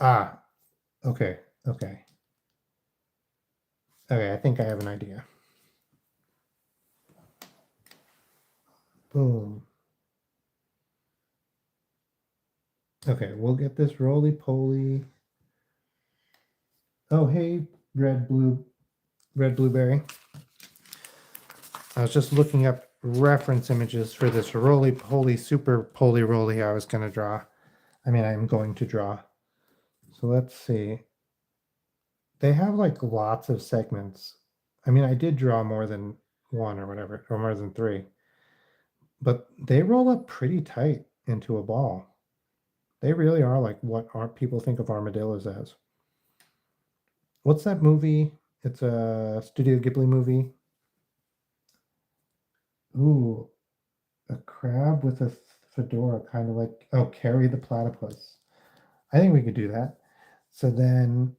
Ah, okay. Okay, I think I have an idea. Boom. Okay, we'll get this roly-poly. Oh, hey, red blueberry. I was just looking up reference images for this roly-poly super poly-roly I was going to draw. I mean, I'm going to draw. So let's see. They have like lots of segments. I mean, I did draw more than 1 or whatever, or more than 3. But they roll up pretty tight into a ball. They really are like what people think of armadillos as. What's that movie? It's a Studio Ghibli movie. Ooh, a crab with a fedora, kind of like, oh, Carrie the Platypus. I think we could do that. So then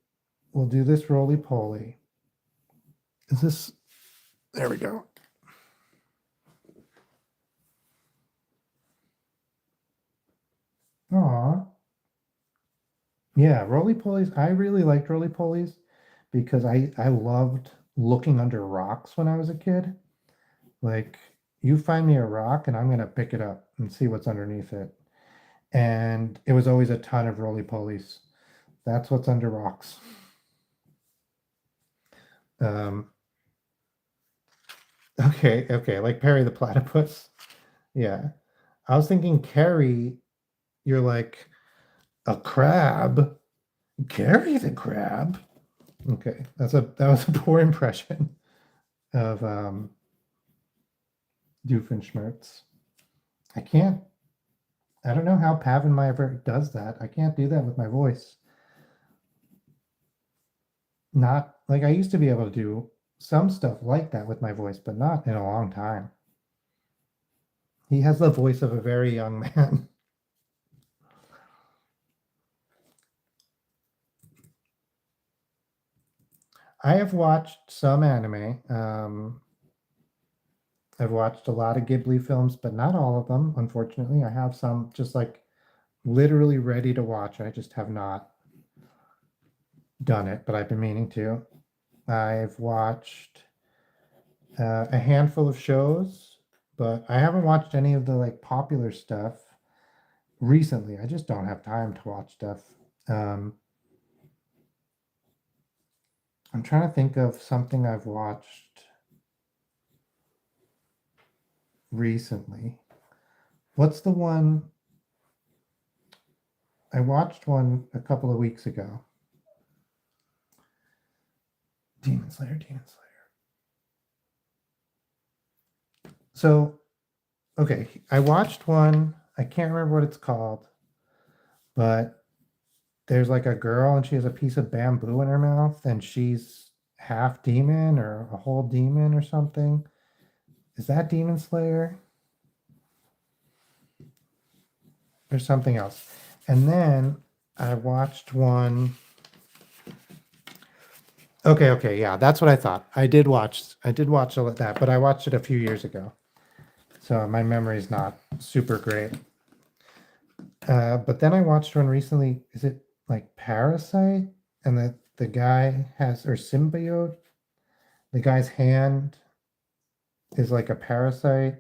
we'll do this roly-poly. Is this, there we go. Aw. Yeah, roly-polies. I really liked roly-polies because I loved looking under rocks when I was a kid. Like, you find me a rock and I'm gonna pick it up and see what's underneath it. And it was always a ton of roly-polies. That's what's under rocks. Um, okay, like Perry the Platypus. Yeah. I was thinking Carrie, you're like a crab. Carrie the crab. Okay, that was a poor impression of Doofenshmirtz. I don't know how Pavenmeier does that. I can't do that with my voice. Not like I used to be able to do some stuff like that with my voice, but not in a long time. He has the voice of a very young man. I have watched some anime. I've watched a lot of Ghibli films, but not all of them, unfortunately. I have some just like literally ready to watch. I just have not done it, but I've been meaning to. I've watched a handful of shows, but I haven't watched any of the like popular stuff recently. I just don't have time to watch stuff. Um, I'm trying to think of something I've watched recently. What's the one? I watched one a couple of weeks ago. Demon Slayer. So, okay, I watched one. I can't remember what it's called, but there's like a girl and she has a piece of bamboo in her mouth and she's half demon or a whole demon or something. Is that Demon Slayer? Or something else? And then I watched one. Okay, yeah, that's what I thought. I did watch all of that, but I watched it a few years ago. So my memory's not super great. But then I watched one recently. Is it like Parasite? And the guy has, or Symbiote? The guy's hand is like a parasite.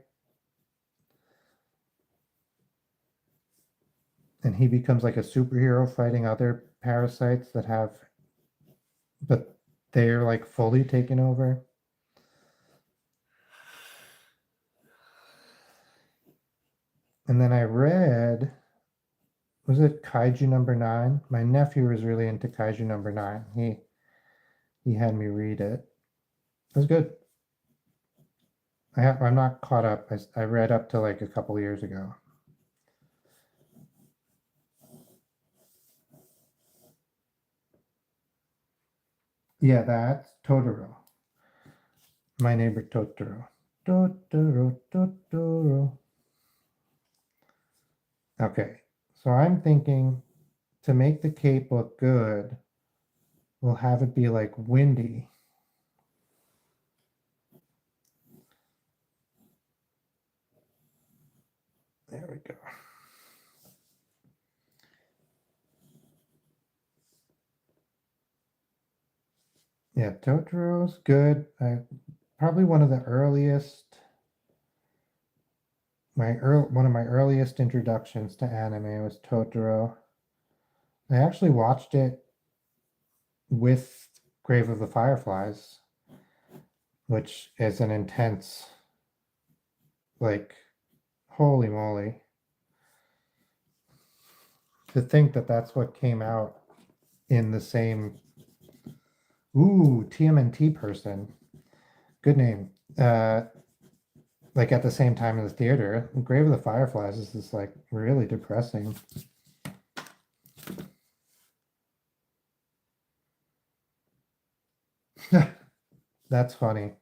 And he becomes like a superhero fighting other parasites that have, but they're like fully taken over. And then I read, was it Kaiju number 9? My nephew was really into Kaiju number 9. He had me read it. It was good. I'm not caught up. I read up to like a couple years ago. Yeah, that's Totoro. My Neighbor Totoro. Totoro, Totoro. Okay, so I'm thinking to make the cape look good, we'll have it be like windy. There we go. Yeah, Totoro's good. Probably one of the earliest, one of my earliest introductions to anime was Totoro. I actually watched it with Grave of the Fireflies, which is an intense, like, holy moly. To think that that's what came out in the same, ooh, TMNT person. Good name. Like at the same time in the theater. Grave of the Fireflies is just like really depressing. That's funny.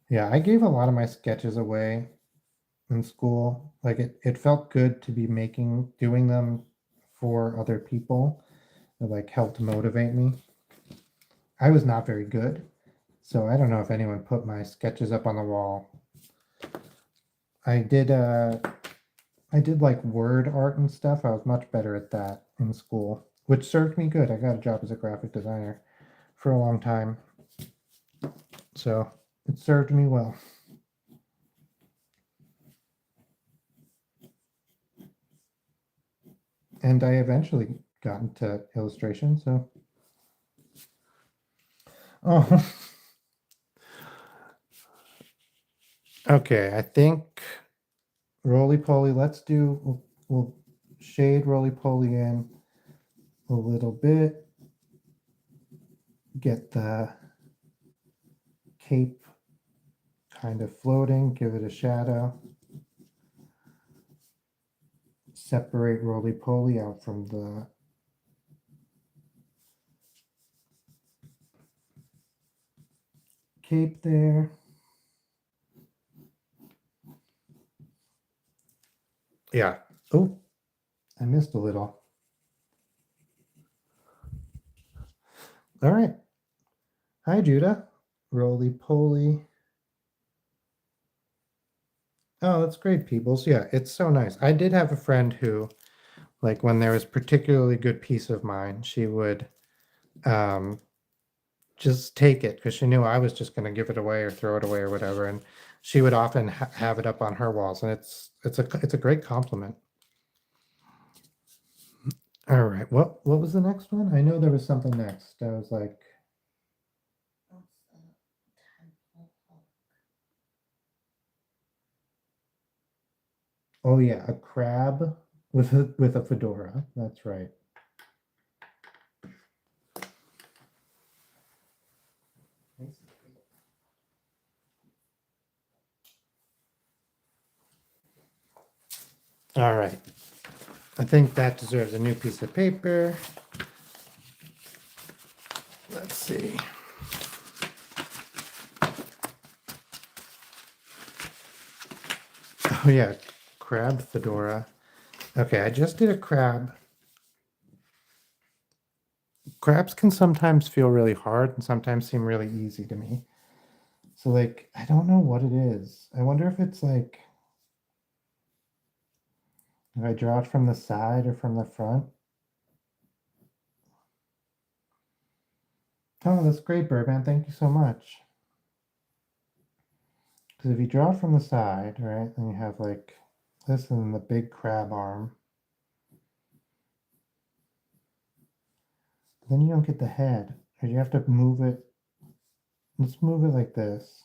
Yeah, I gave a lot of my sketches away in school. Like it felt good to be doing them for other people. It like helped motivate me. I was not very good, so I don't know if anyone put my sketches up on the wall. I did like word art and stuff. I was much better at that in school, which served me good. I got a job as a graphic designer for a long time. So it served me well. And I eventually got into illustration, so oh okay, I think roly poly, we'll shade roly poly in a little bit, get the cape kind of floating, give it a shadow, separate roly poly out from the cape there. Yeah. Oh, I missed a little. All right. Hi, Judah. Roly poly. Oh, that's great, Peoples. Yeah, it's so nice. I did have a friend who, like, when there was particularly good piece of mine, she would um, just take it because she knew I was just going to give it away or throw it away or whatever, and she would often have it up on her walls, and it's a great compliment. All right, what was the next one? I know there was something next. I was like, What's the temple Hulk? oh yeah, a crab with a fedora. That's right. All right. I think that deserves a new piece of paper. Let's see. Oh yeah, crab fedora. Okay, I just did a crab. Crabs can sometimes feel really hard and sometimes seem really easy to me. So like, I don't know what it is. I wonder if it's like, if I draw it from the side or from the front. Oh, that's great, Birdman. Thank you so much. Because if you draw it from the side, right, then you have like this and the big crab arm. Then you don't get the head, or you have to move it. Let's move it like this.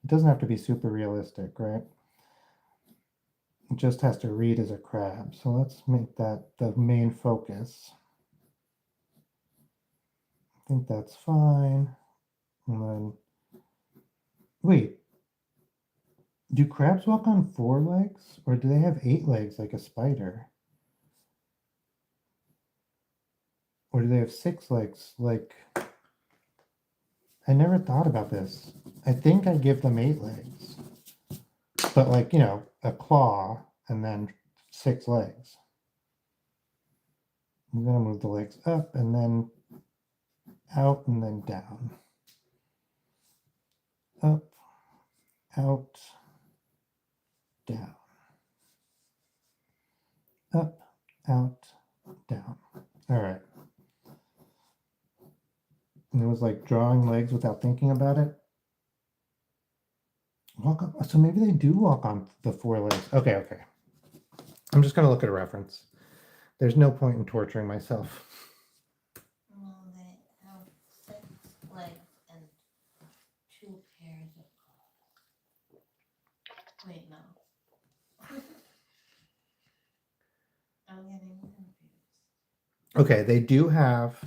It doesn't have to be super realistic, right? It just has to read as a crab. So let's make that the main focus. I think that's fine. And then, wait, do crabs walk on 4 legs? Or do they have 8 legs like a spider? Or do they have 6 legs? Like, I never thought about this. I think I give them 8 legs. But like, you know, a claw and then 6 legs. I'm gonna move the legs up and then out and then down. Up, out, down. Up, out, down. All right. And it was like drawing legs without thinking about it. Walk up. So maybe they do walk on the 4 legs. Okay, okay. I'm just gonna look at a reference. There's no point in torturing myself. Well, they have 6 legs and 2 pairs of claws. Wait, no. I'm getting confused. Okay, they do have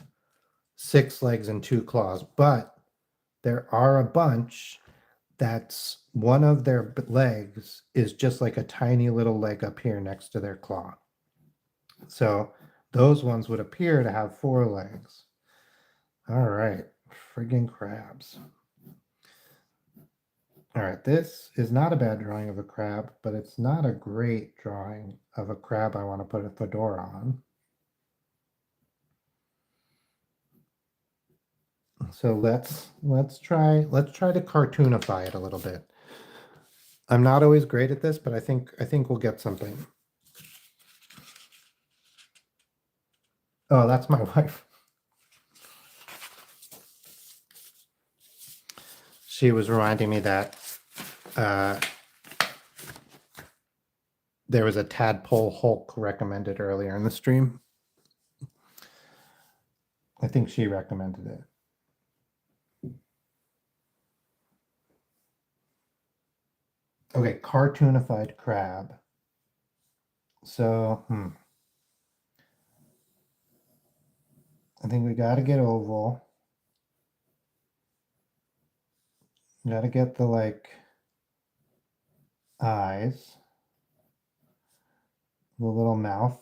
6 legs and 2 claws, but there are a bunch that's one of their legs is just like a tiny little leg up here next to their claw. So those ones would appear to have 4 legs. All right, friggin' crabs. All right, this is not a bad drawing of a crab, but it's not a great drawing of a crab I want to put a fedora on. So let's try to cartoonify it a little bit. I'm not always great at this, but I think we'll get something. Oh, that's my wife. She was reminding me that there was a Tadpole Hulk recommended earlier in the stream. I think she recommended it. Okay, cartoonified crab. So, I think we got to get oval. Got to get the like eyes, the little mouth.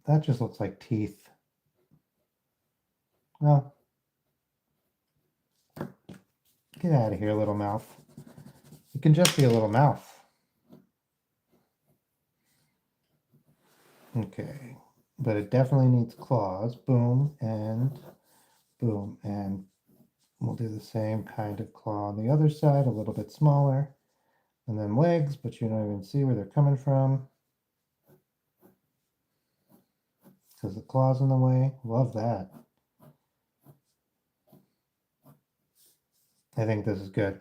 That just looks like teeth. Well, get out of here, little mouth. It can just be a little mouth. Okay, but it definitely needs claws. Boom and boom. And we'll do the same kind of claw on the other side, a little bit smaller. And then legs, but you don't even see where they're coming from. Because the claw's in the way. Love that. I think this is good.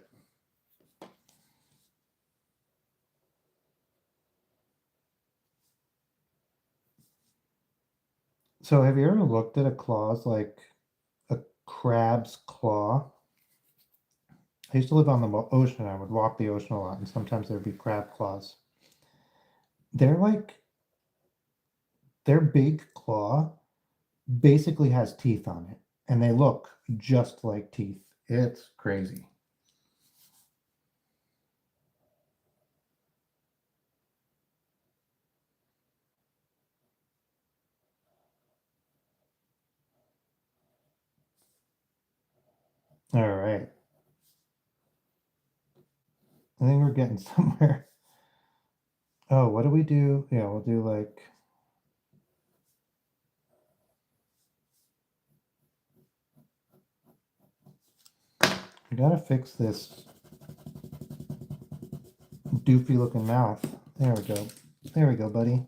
So have you ever looked at a claws like a crab's claw? I used to live on the ocean. I would walk the ocean a lot, and sometimes there'd be crab claws. They're like, their big claw basically has teeth on it, and they look just like teeth. It's crazy. All right. I think we're getting somewhere. Oh, what do we do? Yeah, we'll do like... We gotta fix this doofy looking mouth. There we go. There we go, buddy.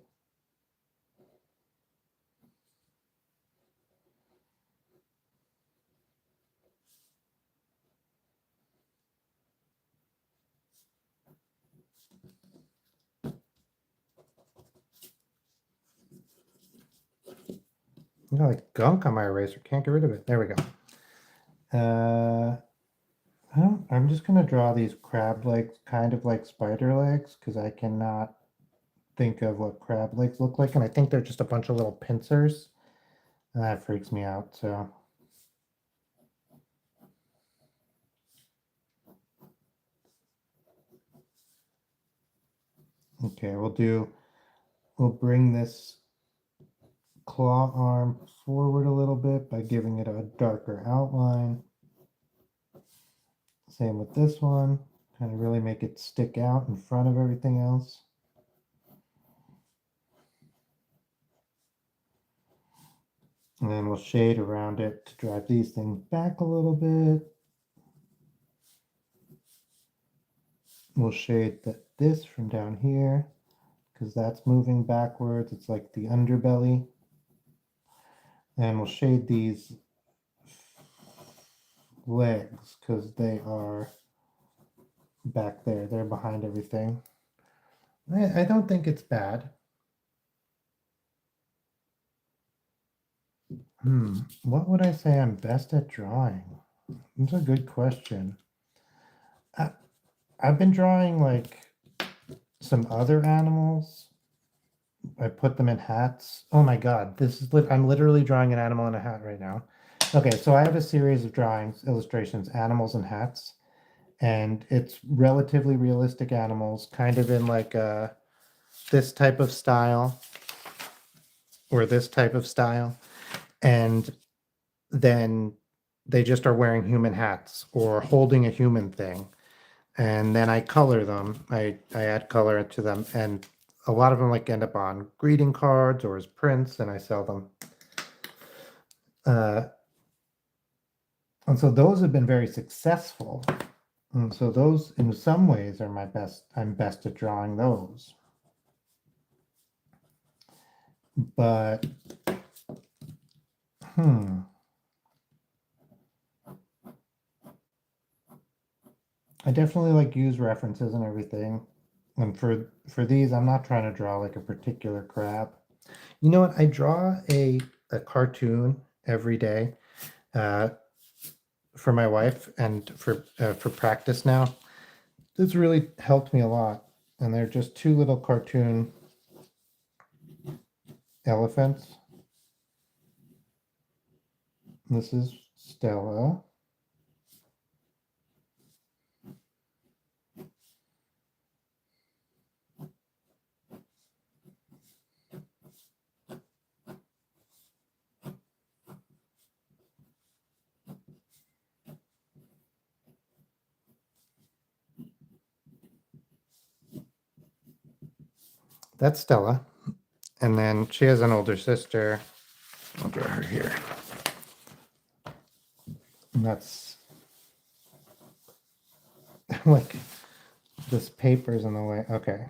You got like gunk on my eraser. Can't get rid of it. There we go. I'm just gonna draw these crab legs, kind of like spider legs, because I cannot think of what crab legs look like, and I think they're just a bunch of little pincers, and that freaks me out. So okay, we'll bring this claw arm forward a little bit by giving it a darker outline. Same with this one, kind of really make it stick out in front of everything else. And then we'll shade around it to drive these things back a little bit. We'll shade this from down here because that's moving backwards. It's like the underbelly. And we'll shade these legs because they are back there. They're behind everything. I don't think it's bad. What would I say I'm best at drawing? That's a good question. I've been drawing like some other animals. I put them in hats. Oh my God, I'm literally drawing an animal in a hat right now. Okay, so I have a series of drawings, illustrations, animals and hats, and it's relatively realistic animals, kind of in like this type of style or this type of style. And then they just are wearing human hats or holding a human thing. And then I color them. I add color to them, and a lot of them like end up on greeting cards or as prints, and I sell them. And so those have been very successful. And so those, in some ways, are my best. I'm best at drawing those. But, I definitely like use references and everything. And for these, I'm not trying to draw like a particular crab. You know what? I draw a cartoon every day for my wife and for practice now. This really helped me a lot. And they're just two little cartoon elephants. This is Stella. That's Stella. And then she has an older sister. I'll draw her here. And that's like this paper's in the way. Okay.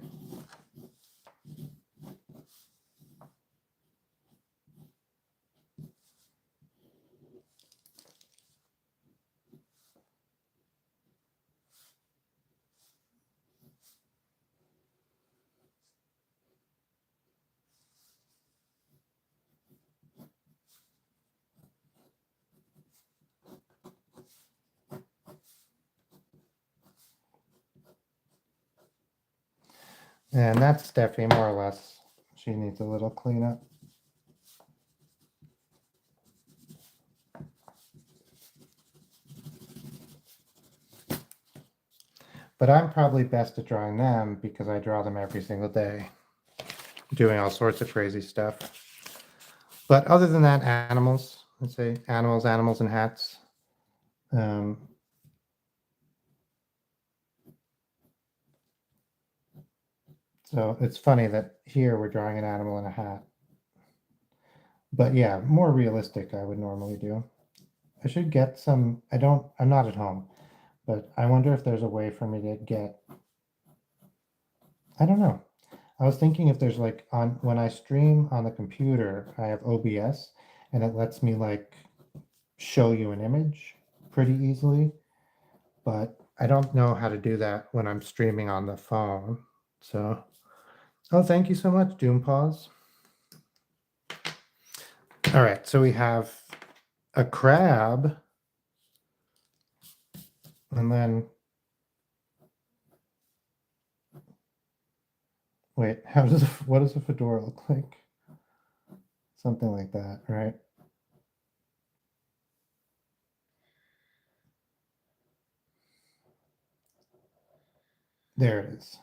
And that's Steffi, more or less. She needs a little cleanup. But I'm probably best at drawing them because I draw them every single day, doing all sorts of crazy stuff. But other than that, animals, let's say animals, and hats. So it's funny that here we're drawing an animal in a hat. But yeah, more realistic I would normally do. I should get some, I'm not at home, but I wonder if there's a way for me to get, I don't know. I was thinking if there's like when I stream on the computer, I have OBS and it lets me like show you an image pretty easily, but I don't know how to do that when I'm streaming on the phone. So, oh, thank you so much, Doom Pause. All right, so we have a crab, and then wait, what does a fedora look like? Something like that, right? There it is.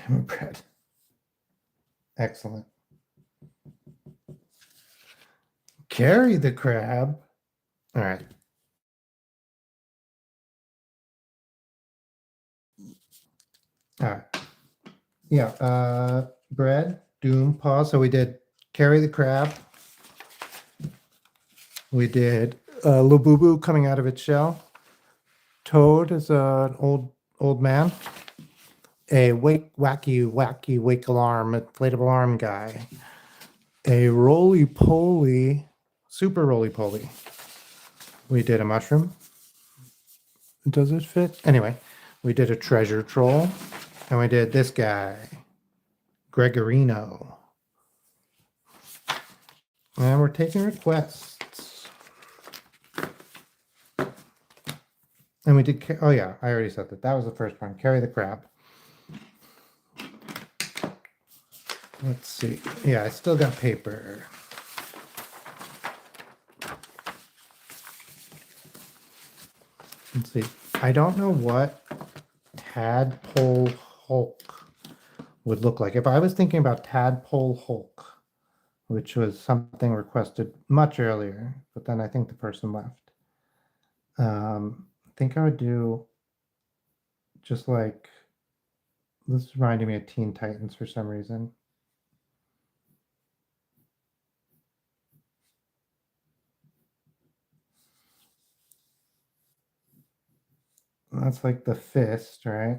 I'm a bread. Excellent. Carry the crab. All right. All right. Yeah. Bread, Doom, pause. So we did carry the crab. We did Lububu coming out of its shell. Toad is an old man. A wacky wake alarm, inflatable arm guy. A roly poly, super roly poly. We did a mushroom. Does it fit? Anyway, we did a treasure troll. And we did this guy, Gregorino. And we're taking requests. And we did, oh yeah, I already said that. That was the first one, carry the crab. Let's see. Yeah, I still got paper. Let's see. I don't know what Tadpole Hulk would look like. If I was thinking about Tadpole Hulk, which was something requested much earlier, but then I think the person left. I think I would do just like, this reminded me of Teen Titans for some reason. That's like the fist, right?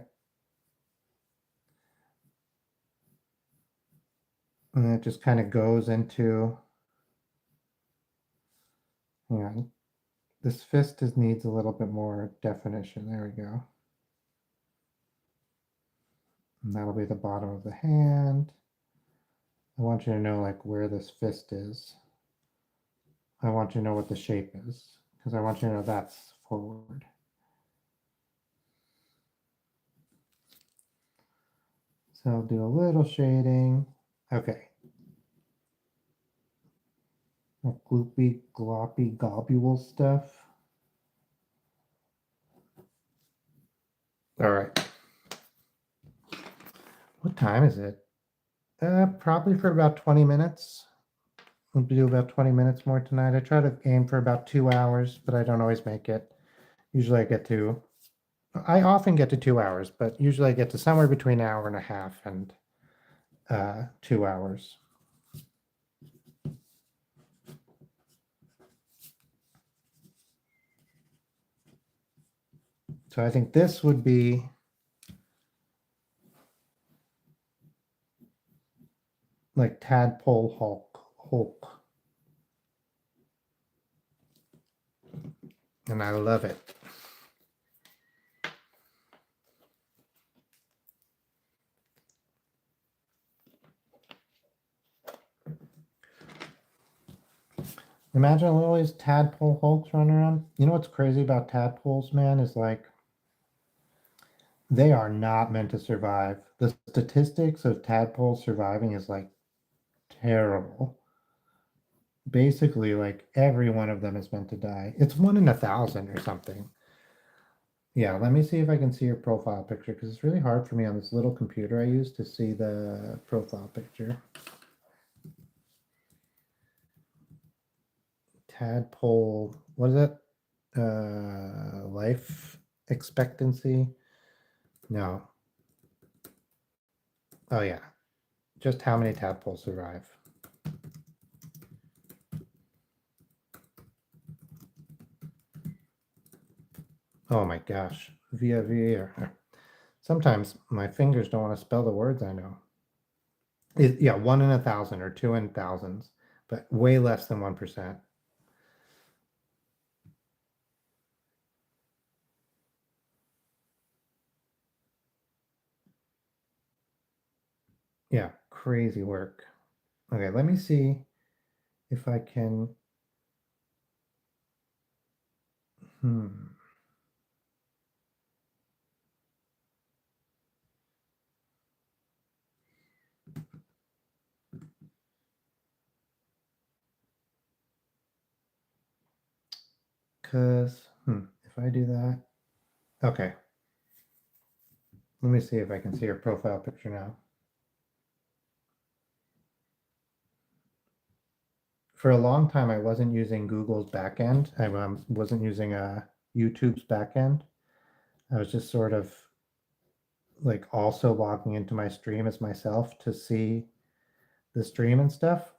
And it just kind of goes into, yeah, this fist needs a little bit more definition. There we go. And that'll be the bottom of the hand. I want you to know like where this fist is. I want you to know what the shape is because I want you to know that's forward. So I'll do a little shading. Okay. Gloopy, gloppy, globule stuff. All right. What time is it? Probably for about 20 minutes. We'll do about 20 minutes more tonight. I try to aim for about 2 hours, but I don't always make it. Usually I often get to 2 hours, but usually I get to somewhere between an hour and a half and 2 hours. So I think this would be like Tadpole Hulk. And I love it. Imagine all these Tadpole Hulks running around. You know what's crazy about tadpoles, man, is like they are not meant to survive. The statistics of tadpoles surviving is like terrible. basically like every one of them is meant to die. It's 1 in 1,000 or something. Yeah, let me see if I can see your profile picture because it's really hard for me on this little computer I use to see the profile picture. Tadpole, what is it? Life expectancy? No. Oh yeah. Just how many tadpoles survive. Oh my gosh. Via via. Sometimes my fingers don't want to spell the words I know. Yeah, 1 in 1,000 or 2 in thousands, but way less than 1%. Yeah, crazy work. Okay, let me see if I can. Hmm. Because, if I do that. Okay. Let me see if I can see your profile picture now. For a long time, I wasn't using Google's backend. I wasn't using YouTube's backend. I was just sort of like also logging into my stream as myself to see the stream and stuff.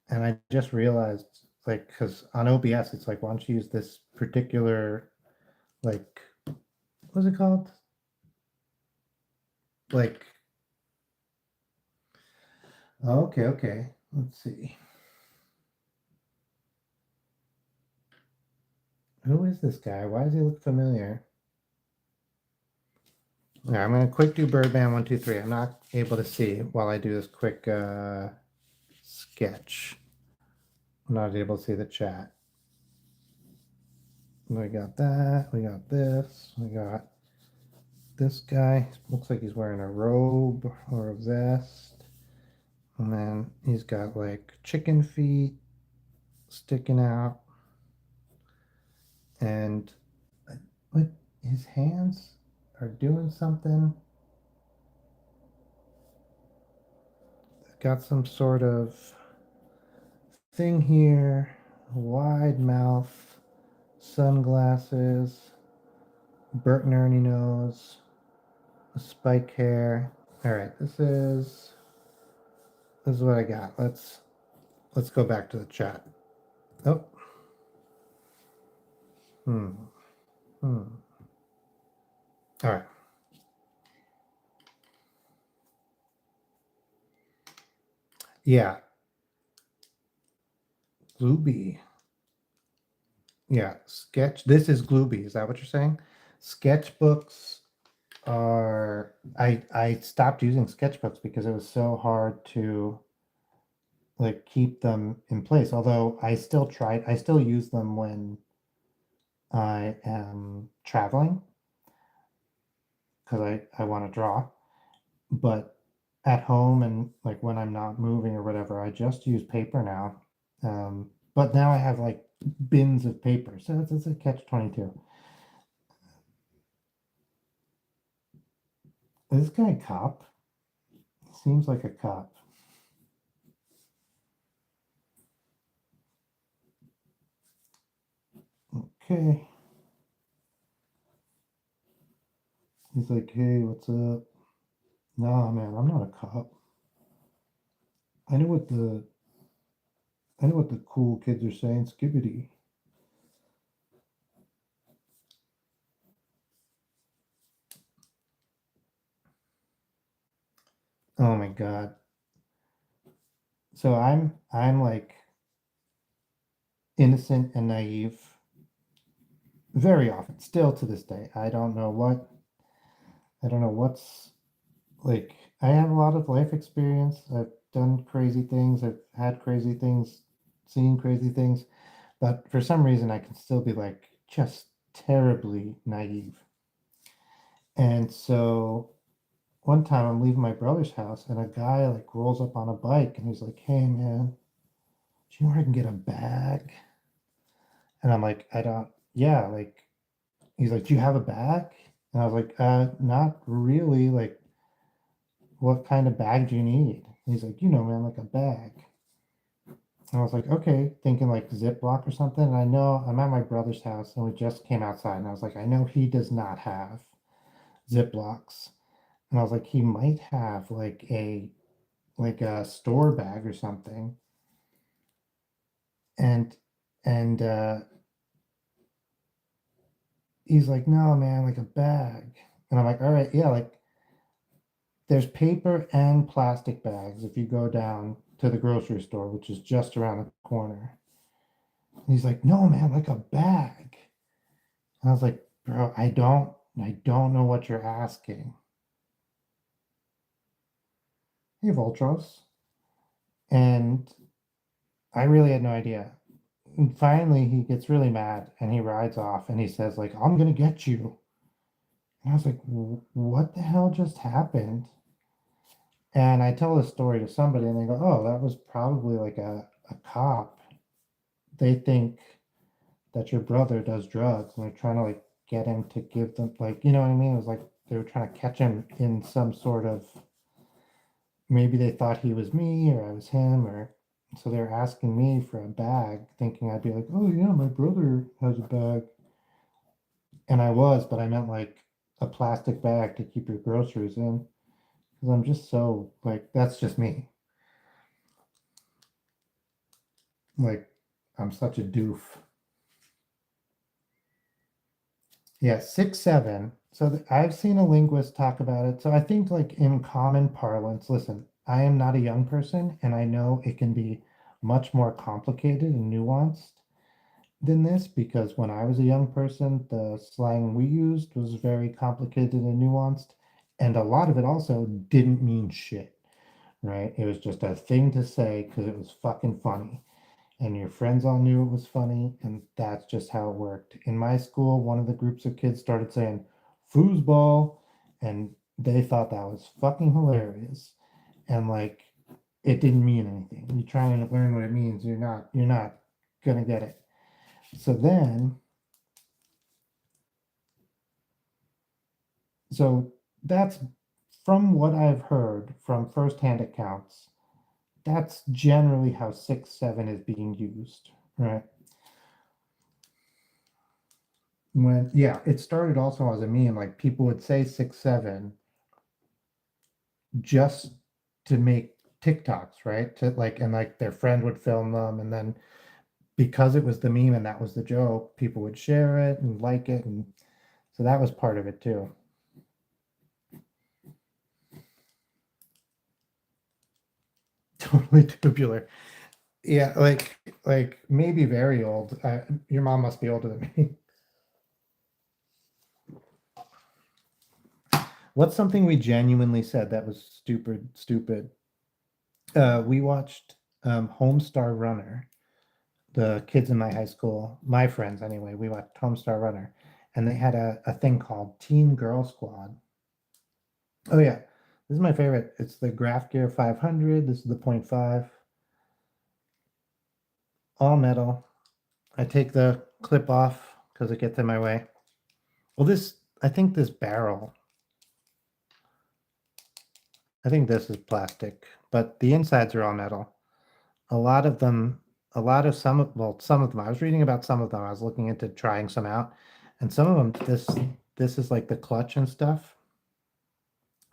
And I just realized, like, because on OBS, it's like, why don't you use this particular, like, what's it called? Like, okay, okay. Let's see. Who is this guy? Why does he look familiar? Yeah, I'm gonna quick do Birdman 1, 2, 3. I'm not able to see while I do this quick sketch. I'm not able to see the chat. We got that. We got this. We got this guy. Looks like he's wearing a robe or a vest. And then he's got like chicken feet sticking out. And what his hands are doing something. Got some sort of thing here. Wide mouth, sunglasses, Bert and Ernie nose, a spike hair. All right, this is what I got. Let's go back to the chat. Oh, hmm, hmm. All right. Yeah, Glooby. Yeah, sketch. This is Glooby. Is that what you're saying? Sketchbooks are. I stopped using sketchbooks because it was so hard to like keep them in place. Although I still use them when I am traveling because I want to draw. But at home and like when I'm not moving or whatever, I just use paper now. But now I have like bins of paper, so it's a catch-22. Is this guy a cop? Seems like a cop. Okay. He's like, hey, what's up? Nah, man, I'm not a cop. I know what the cool kids are saying, skibbity. Oh my God. So I'm like innocent and naive very often, still to this day. I don't know what's like I have a lot of life experience. I've done crazy things, I've had crazy things, seen crazy things, but for some reason I can still be like just terribly naive. And so one time I'm leaving my brother's house and a guy like rolls up on a bike and he's like, "Hey man, do you know where I can get a bag? And I'm like, I don't, yeah, like, he's like, do you have a bag? And I was like, not really. Like, what kind of bag do you need? And he's like, man, like a bag. And I was like, okay, thinking like Ziploc or something. And I know I'm at my brother's house and we just came outside. And I was like, I know he does not have Ziplocs. And I was like, he might have like a store bag or something. And and he's like, no, man, like a bag. And I'm like, all right, yeah, like there's paper and plastic bags if you go down to the grocery store, which is just around the corner. And he's like, no, man, like a bag. And I was like, bro, I don't know what you're asking. Hey, Voltros. And I really had no idea. And finally, he gets really mad and he rides off and he says, like, I'm gonna get you. And I was like, what the hell just happened? And I tell this story to somebody and they go, oh, that was probably like a cop. They think that your brother does drugs and they're trying to like get him to give them, like, you know what I mean? It was like they were trying to catch him in some sort of, maybe they thought he was me or I was him, or so they're asking me for a bag thinking I'd be like, oh yeah, my brother has a bag. And I was, but I meant like a plastic bag to keep your groceries in. Because I'm just so like, that's just me. Like, I'm such a doof. Yeah, 6'7". So I've seen a linguist talk about it. So I think like in common parlance, listen, I am not a young person and I know it can be much more complicated and nuanced than this because when I was a young person, the slang we used was very complicated and nuanced. And a lot of it also didn't mean shit, right? It was just a thing to say because it was fucking funny. And your friends all knew it was funny, and that's just how it worked. In my school, one of the groups of kids started saying foosball, and they thought that was fucking hilarious. And like it didn't mean anything. You try and learn what it means, you're not gonna get it. So then, so that's from what I've heard from firsthand accounts, that's generally how 6'7" is being used, right? When yeah, it started also as a meme, like people would say 6'7" just to make TikToks, right? To like and like their friend would film them and then because it was the meme and that was the joke, people would share it and like it and so that was part of it too. Totally tubular. Yeah, like maybe very old. Your mom must be older than me. What's something we genuinely said that was stupid, stupid? We watched Homestar Runner. The kids in my high school, my friends anyway, we watched Homestar Runner, and they had a thing called Teen Girl Squad. Oh yeah, this is my favorite. It's the Graph Gear 500. This is the point .5, all metal. I take the clip off because it gets in my way. Well, I think this barrel, I think this is plastic, but the insides are all metal. A lot of them, a lot of some of them, I was reading about some of them. I was looking into trying some out, and some of them, this is like the clutch and stuff.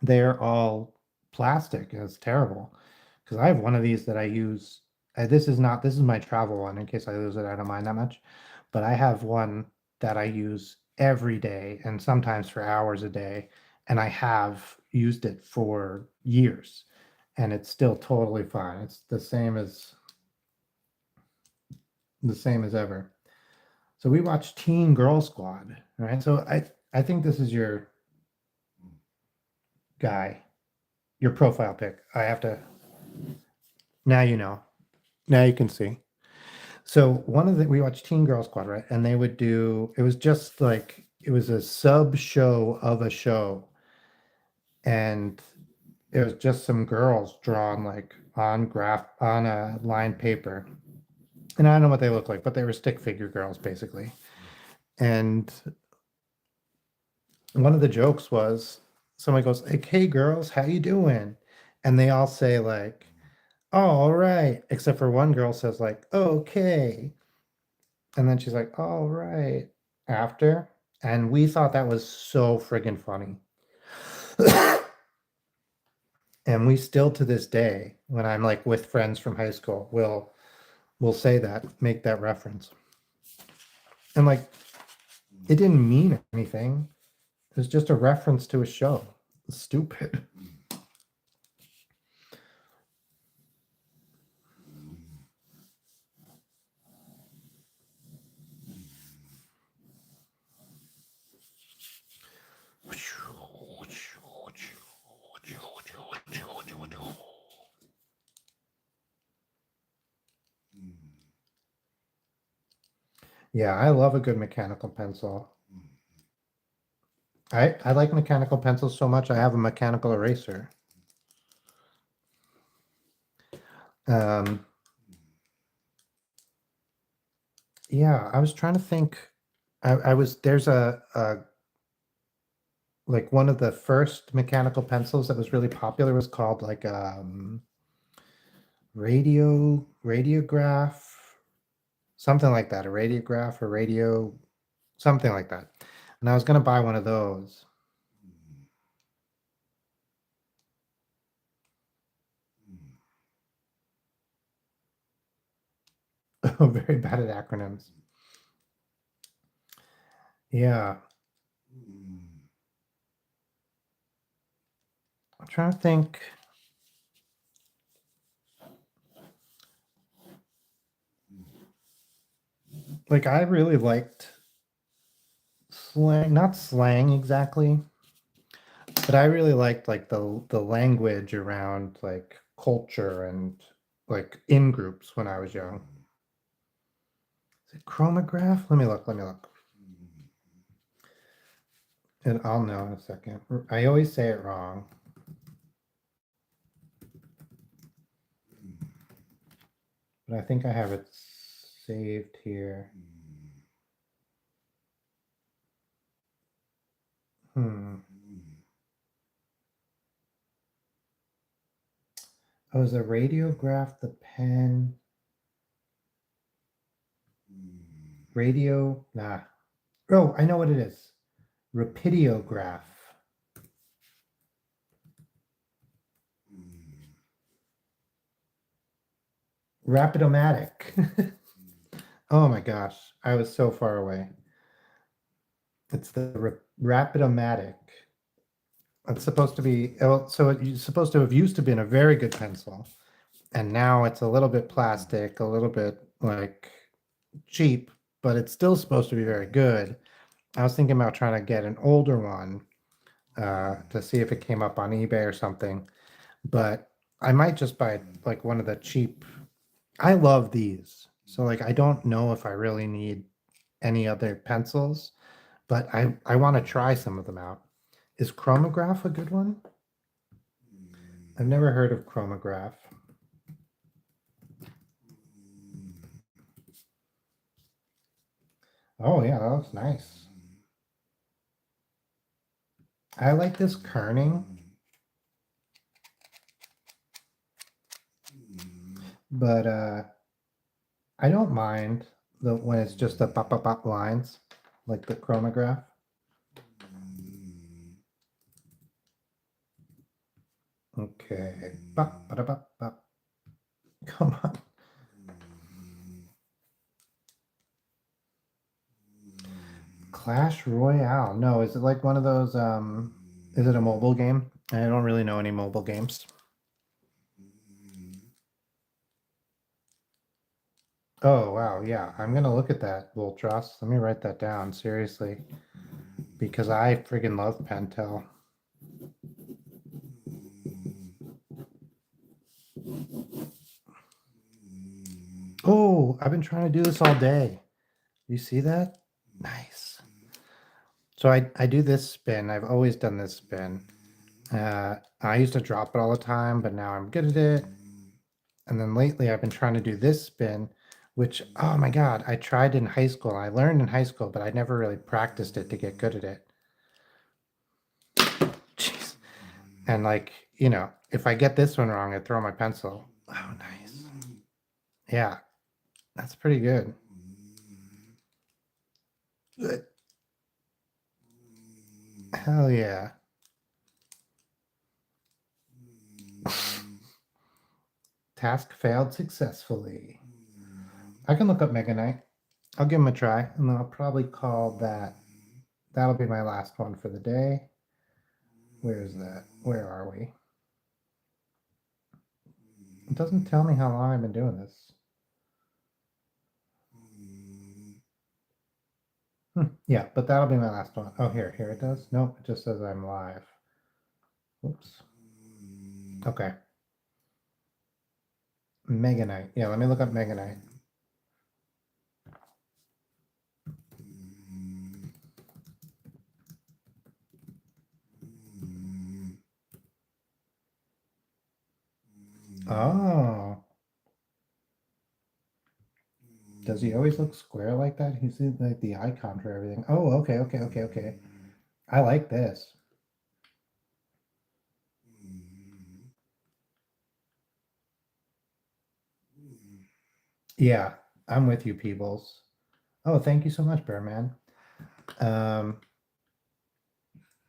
They're all plastic. And it's terrible because I have one of these that I use. This is my travel one in case I lose it. I don't mind that much, but I have one that I use every day and sometimes for hours a day, and I have used it for years, and it's still totally fine. It's the same as ever. So we watched Teen Girl Squad, right? So I think this is your guy, your profile pic. I have to now you know. Now you can see. So one of the we watched Teen Girl Squad, right? And they would do it was just like it was a sub show of a show. And it was just some girls drawn like on a lined paper. And I don't know what they look like, but they were stick figure girls basically. And one of the jokes was somebody goes like, "Hey girls, how you doing?" And they all say like, "Oh, all right," except for one girl says like, "Okay." And then she's like, "All right," after. And we thought that was so friggin' funny. And we still to this day, when I'm like with friends from high school, will say that, make that reference. And like it didn't mean anything. It was just a reference to a show. It's stupid. Yeah, I love a good mechanical pencil. I like mechanical pencils so much I have a mechanical eraser. Um, yeah, I was trying to think. I was there's a like one of the first mechanical pencils that was really popular was called like radiograph, something like that, a radiograph or radio, something like that. And I was gonna buy one of those. Very bad at acronyms. Yeah. I'm trying to think. Like I really liked slang, not slang exactly, but I really liked like the language around like culture and like in groups when I was young. Is it chromograph? Let me look, let me look. And I'll know in a second. I always say it wrong. But I think I have it saved here. Hmm. Oh, is a radiograph the pen? Radio? Nah. Oh, I know what it is. Rapidiograph. Rapidomatic. Oh my gosh, I was so far away. It's the Rapidomatic. It's supposed to be, oh, so it's supposed to have used to been a very good pencil, and now it's a little bit plastic, a little bit like cheap, but it's still supposed to be very good. I was thinking about trying to get an older one to see if it came up on eBay or something, but I might just buy like one of the cheap. I love these, so like I don't know if I really need any other pencils, but I want to try some of them out. Is Chromograph a good one? I've never heard of Chromograph. Oh yeah, that looks nice. I like this kerning, but I don't mind the when it's just the pop pop pop lines, like the Chromograph. Okay. Bop, ba, bop, bop. Come on. Clash Royale. No, is it like one of those is it a mobile game? I don't really know any mobile games. Oh wow, yeah. I'm gonna look at that, Voltros. Let me write that down, seriously. Because I friggin' love Pentel. Oh, I've been trying to do this all day. You see that? Nice. So I do this spin. I've always done this spin. I used to drop it all the time, but now I'm good at it. And then lately I've been trying to do this spin which, oh my God, I tried in high school. I learned in high school, but I never really practiced it to get good at it. Jeez. And like, if I get this one wrong, I throw my pencil. Oh, nice. Yeah, that's pretty good. Good. Hell yeah. Task failed successfully. I can look up Mega Knight. I'll give him a try, and then I'll probably call that. That'll be my last one for the day. Where is that? Where are we? It doesn't tell me how long I've been doing this. Yeah, but that'll be my last one. Oh, here it does. Nope, it just says I'm live. Whoops. Okay. Mega Knight. Yeah, let me look up Mega Knight. Oh. Does he always look square like that? He's like the icon for everything. Oh, okay. I like this. Yeah, I'm with you, Peebles. Oh, thank you so much, Bearman.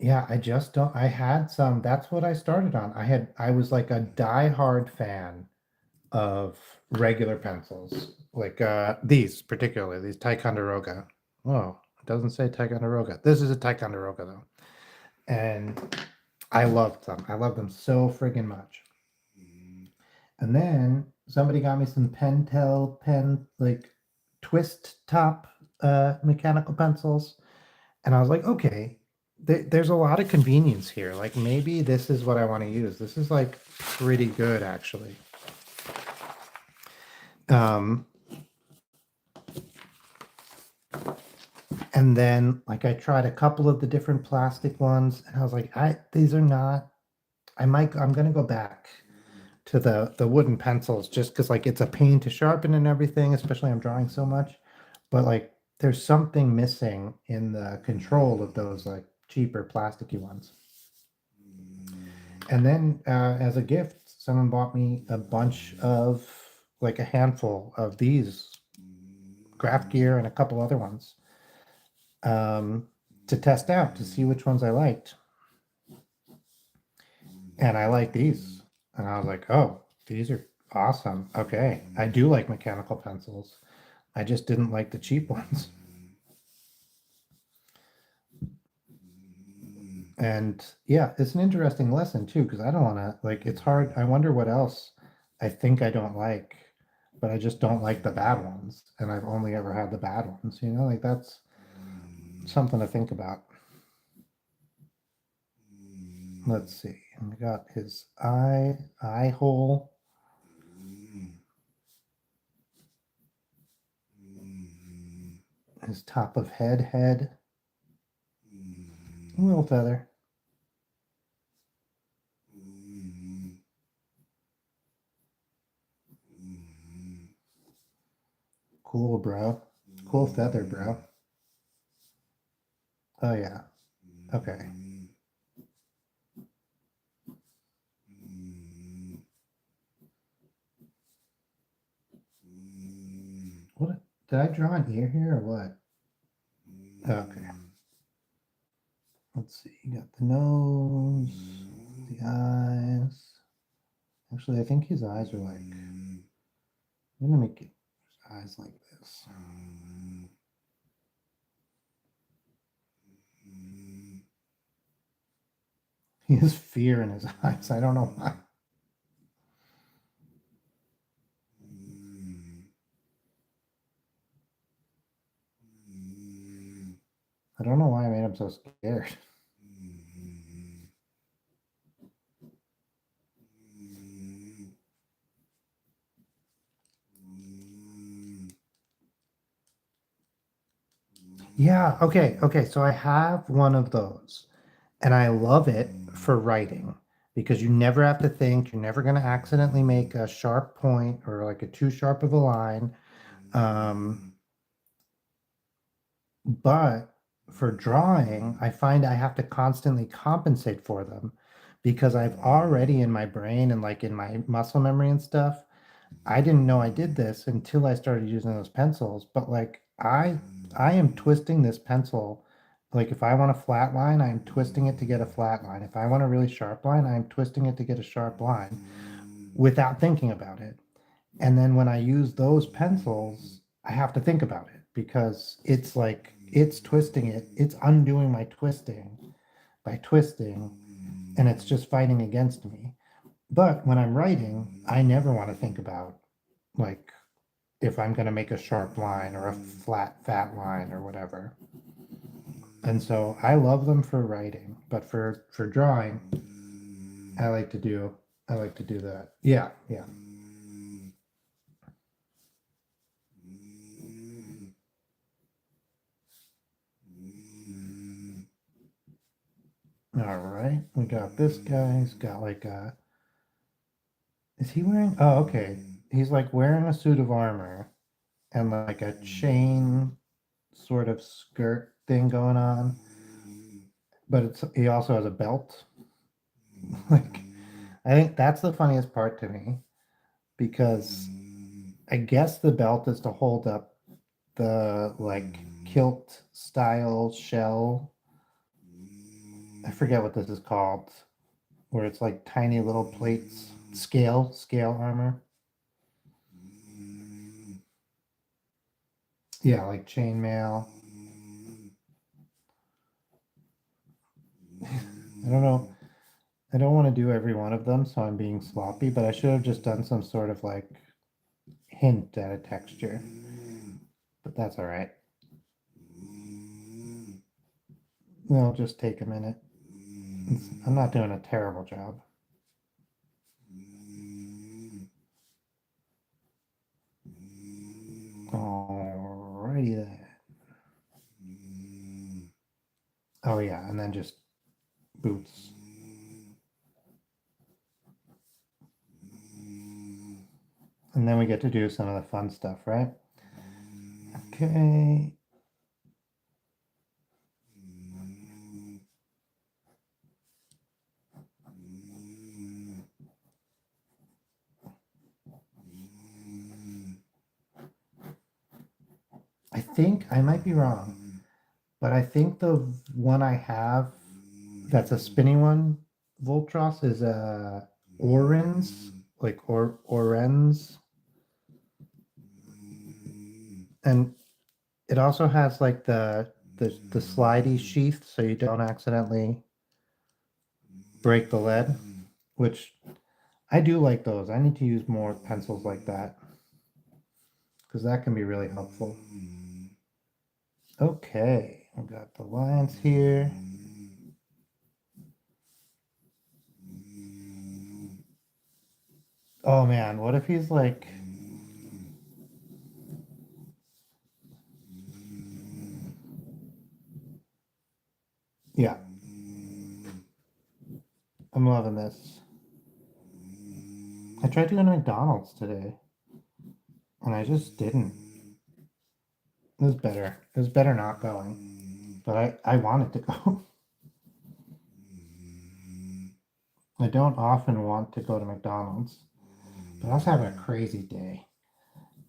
Yeah, I just don't. I had some. That's what I started on. I was like a die-hard fan of regular pencils, like these particularly, these Ticonderoga. Oh, it doesn't say Ticonderoga. This is a Ticonderoga though, and I loved them. I loved them so friggin' much. And then somebody got me some Pentel pen, like twist top mechanical pencils. And I was like, okay, there's a lot of convenience here. Like maybe this is what I want to use. This is like pretty good actually. And then like I tried a couple of the different plastic ones and I was like, these are not, I'm gonna go back to the wooden pencils just because like it's a pain to sharpen and everything, especially I'm drawing so much. But like there's something missing in the control of those like cheaper plasticky ones. And then as a gift, someone bought me a bunch of like a handful of these graph gear and a couple other ones to test out to see which ones I liked. And I like these. And I was like, oh, these are awesome. Okay. I do like mechanical pencils. I just didn't like the cheap ones. And yeah, it's an interesting lesson too, because I don't want to, like, it's hard. I wonder what else I think I don't like, but I just don't like the bad ones. And I've only ever had the bad ones, like that's something to think about. Let's see. I got his eye hole. His top of head. A little feather. Cool, bro. Cool feather, bro. Oh, yeah. Okay. What? Did I draw an ear here or what? Okay. Let's see. You got the nose, the eyes. Actually, I think his eyes are like. I'm gonna make his eyes like this. He has fear in his eyes. I don't know why. I don't know why I made him so scared. Yeah, okay. So I have one of those and I love it for writing because you never have to think, you're never going to accidentally make a sharp point or like a too sharp of a line. But for drawing, I find I have to constantly compensate for them because I've already in my brain and like in my muscle memory and stuff, I didn't know I did this until I started using those pencils. But like I am twisting this pencil. Like if I want a flat line, I'm twisting it to get a flat line. If I want a really sharp line, I'm twisting it to get a sharp line without thinking about it. And then when I use those pencils, I have to think about it because it's like it's twisting it, it's undoing my twisting by twisting, and it's just fighting against me. But when I'm writing, I never want to think about like if I'm going to make a sharp line or a flat, fat line or whatever. And so I love them for writing, but for drawing, I like to do I like to do that. Yeah, yeah. All right, we got this guy. He's got like a. Is he wearing? Oh, okay. He's like wearing a suit of armor and like a chain sort of skirt thing going on, but he also has a belt. Like, I think that's the funniest part to me because I guess the belt is to hold up the like kilt style shell. I forget what this is called, where it's like tiny little plates, scale armor. Yeah, like chainmail. I don't know. I don't want to do every one of them, so I'm being sloppy, but I should have just done some sort of like hint at a texture. But that's all right. It'll just take a minute. I'm not doing a terrible job. Alrighty then. Oh yeah, and then just boots. And then we get to do some of the fun stuff, right? Okay. I think I might be wrong, but I think the one I have that's a spinny one, Voltros, is a Oren's, like Oren's. And it also has like the slidey sheath so you don't accidentally break the lead, which I do like those. I need to use more pencils like that because that can be really helpful. Okay, I've got the lines here. Oh man, what if he's like, yeah, I'm loving this. I tried to go to McDonald's today and I just didn't. It was better. It was better not going, but I wanted to go. I don't often want to go to McDonald's, but I was having a crazy day.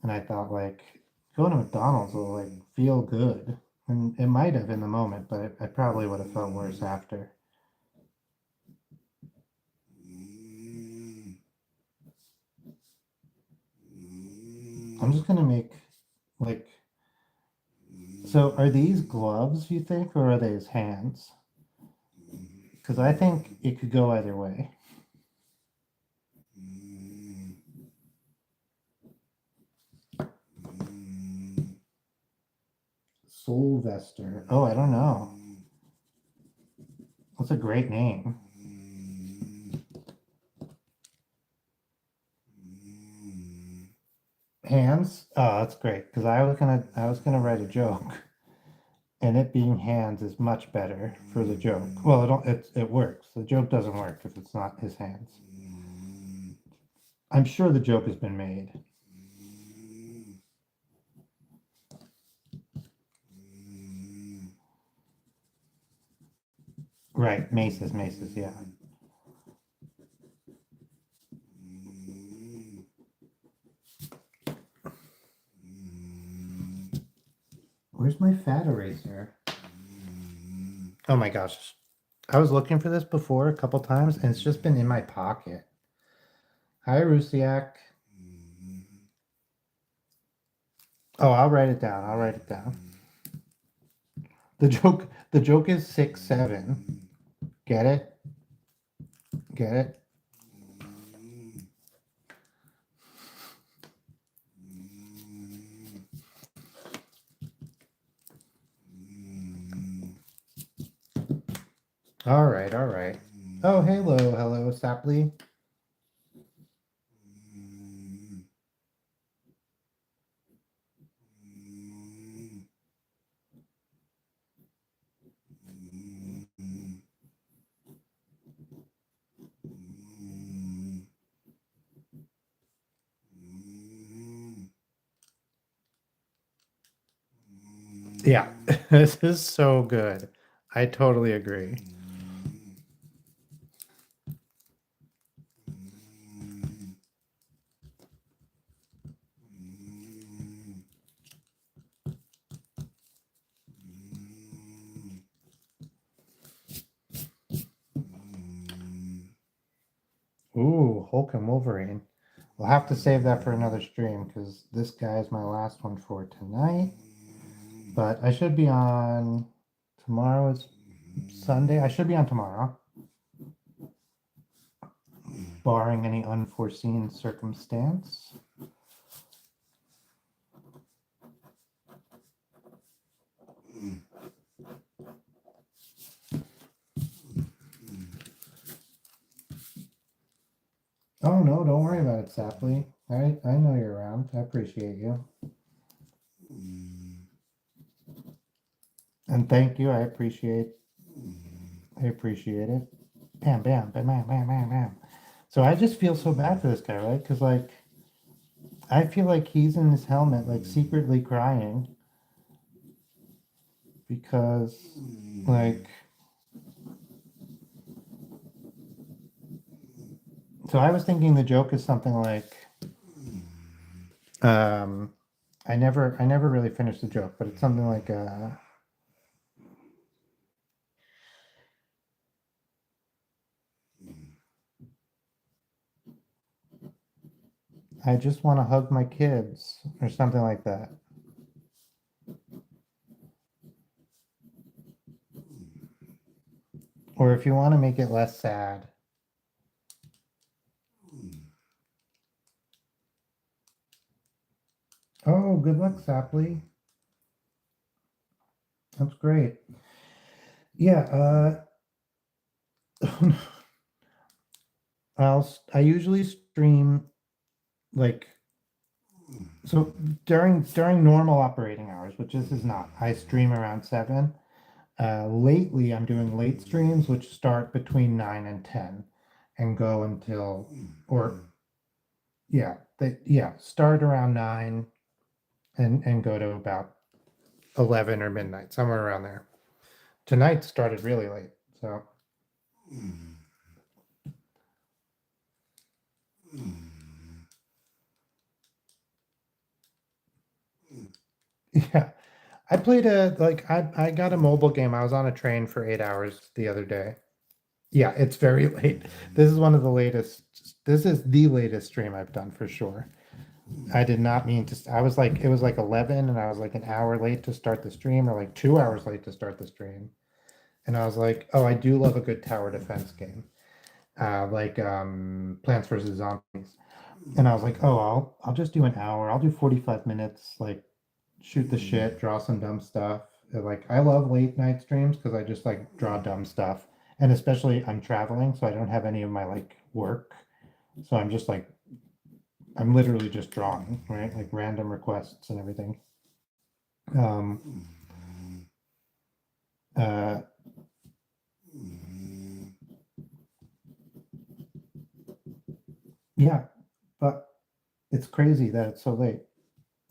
And I thought like going to McDonald's will like feel good. And it might have in the moment, but I probably would have felt worse after. I'm just gonna make like, so are these gloves, you think, or are they his hands? Because I think it could go either way. Sylvester. Oh, I don't know. That's a great name. Hands? Oh, that's great. Because I was gonna write a joke, and it being hands is much better for the joke. Well, it works. The joke doesn't work if it's not his hands. I'm sure the joke has been made. Right, maces, yeah. Where's my fat eraser? Oh my gosh. I was looking for this before a couple times and it's just been in my pocket. Hi, Rusiak. Oh, I'll write it down. I'll write it down. The joke is 6'7". Get it? Get it? All right, all right. Oh, hello, Sapley. Yeah, this is so good. I totally agree. Ooh, Hulk and Wolverine. We'll have to save that for another stream because this guy is my last one for tonight. But I should be on tomorrow is Sunday. I should be on tomorrow, barring any unforeseen circumstance. Oh no, don't worry about it, Sapley. I know you're around. I appreciate you. And thank you. I appreciate it. Bam, bam, bam, bam, bam, bam, bam. So I just feel so bad for this guy, right? Because like I feel like he's in his helmet, like secretly crying. Because like so I was thinking the joke is something like I never really finished the joke, but it's something like I just want to hug my kids or something like that. Or if you want to make it less sad. Oh, good luck, Sapley. That's great. Yeah, I usually stream like so during normal operating hours, which this is not. I stream around 7. Lately, I'm doing late streams, which start between 9 and 10 and go until, or start around 9 and go to about 11 or midnight, somewhere around there. Tonight started really late, so. Yeah, I played I got a mobile game. I was on a train for 8 hours the other day. Yeah, it's very late. This is one of the latest. This is the latest stream I've done for sure. I did not mean to. I was like, it was like 11 and I was like an hour late to start the stream or like 2 hours late to start the stream. And I was like, oh, I do love a good tower defense game. Like Plants vs. Zombies. And I was like, oh, I'll just do an hour. I'll do 45 minutes, like shoot the shit, draw some dumb stuff. Like I love late night streams because I just like draw dumb stuff. And especially I'm traveling, so I don't have any of my like work. So I'm just like I'm literally just drawing, right? Like random requests and everything. Um uh yeah, but it's crazy that it's so late.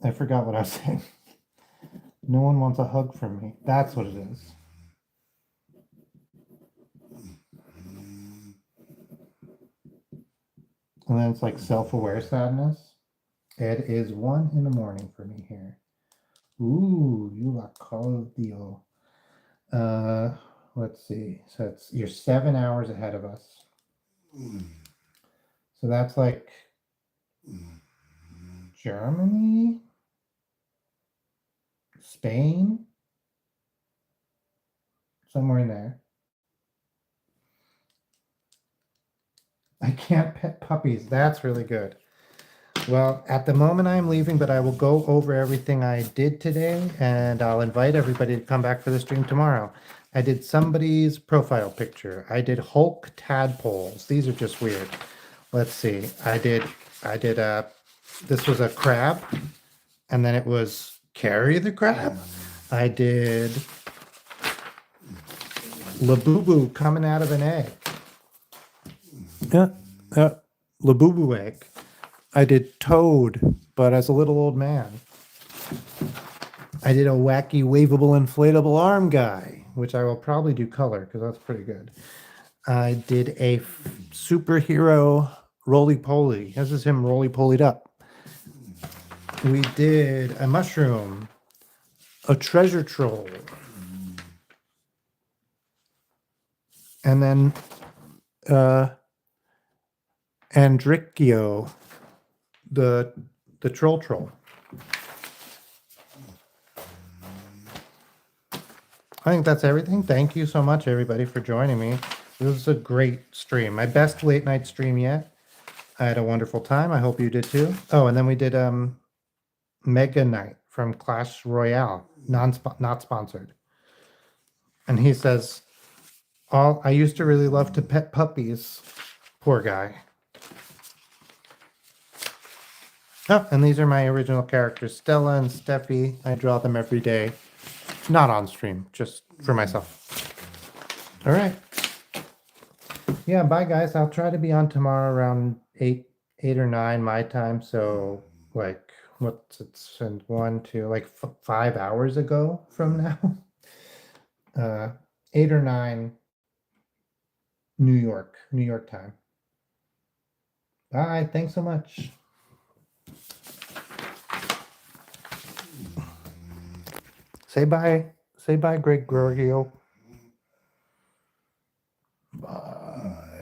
I forgot what I was saying. No one wants a hug from me. That's what it is. And then it's like self-aware sadness. It is 1 in the morning for me here. Ooh, you la call Dio. Let's see. So you're 7 hours ahead of us. So that's like Germany, Spain, somewhere in there. I can't pet puppies. That's really good. Well, at the moment I'm leaving, but I will go over everything I did today, and I'll invite everybody to come back for the stream tomorrow. I did somebody's profile picture. I did Hulk tadpoles. These are just weird. Let's see. I did this was a crab, and then it was Carrie the crab. I did Labubu coming out of an egg. Yeah, Labubu egg. I did Toad, but as a little old man. I did a wacky waveable inflatable arm guy, which I will probably do color because that's pretty good. I did a superhero roly-poly. This is him roly-polied up. We did a mushroom, a treasure troll, and then Andricchio, the troll. I think that's everything. Thank you so much, everybody, for joining me. This was a great stream. My best late night stream yet. I had a wonderful time. I hope you did too. Oh, and then we did Mega Knight from Clash Royale, not sponsored. And he says, I used to really love to pet puppies. Poor guy. Oh, and these are my original characters, Stella and Steffi. I draw them every day. Not on stream, just for myself. All right. Yeah, bye guys. I'll try to be on tomorrow around 8 or 9 my time. So like what's it, and 1, 2, like 5 hours ago from now. 8 or 9 New York time. Bye. Thanks so much. Say bye. Say bye, Greg Giorgio.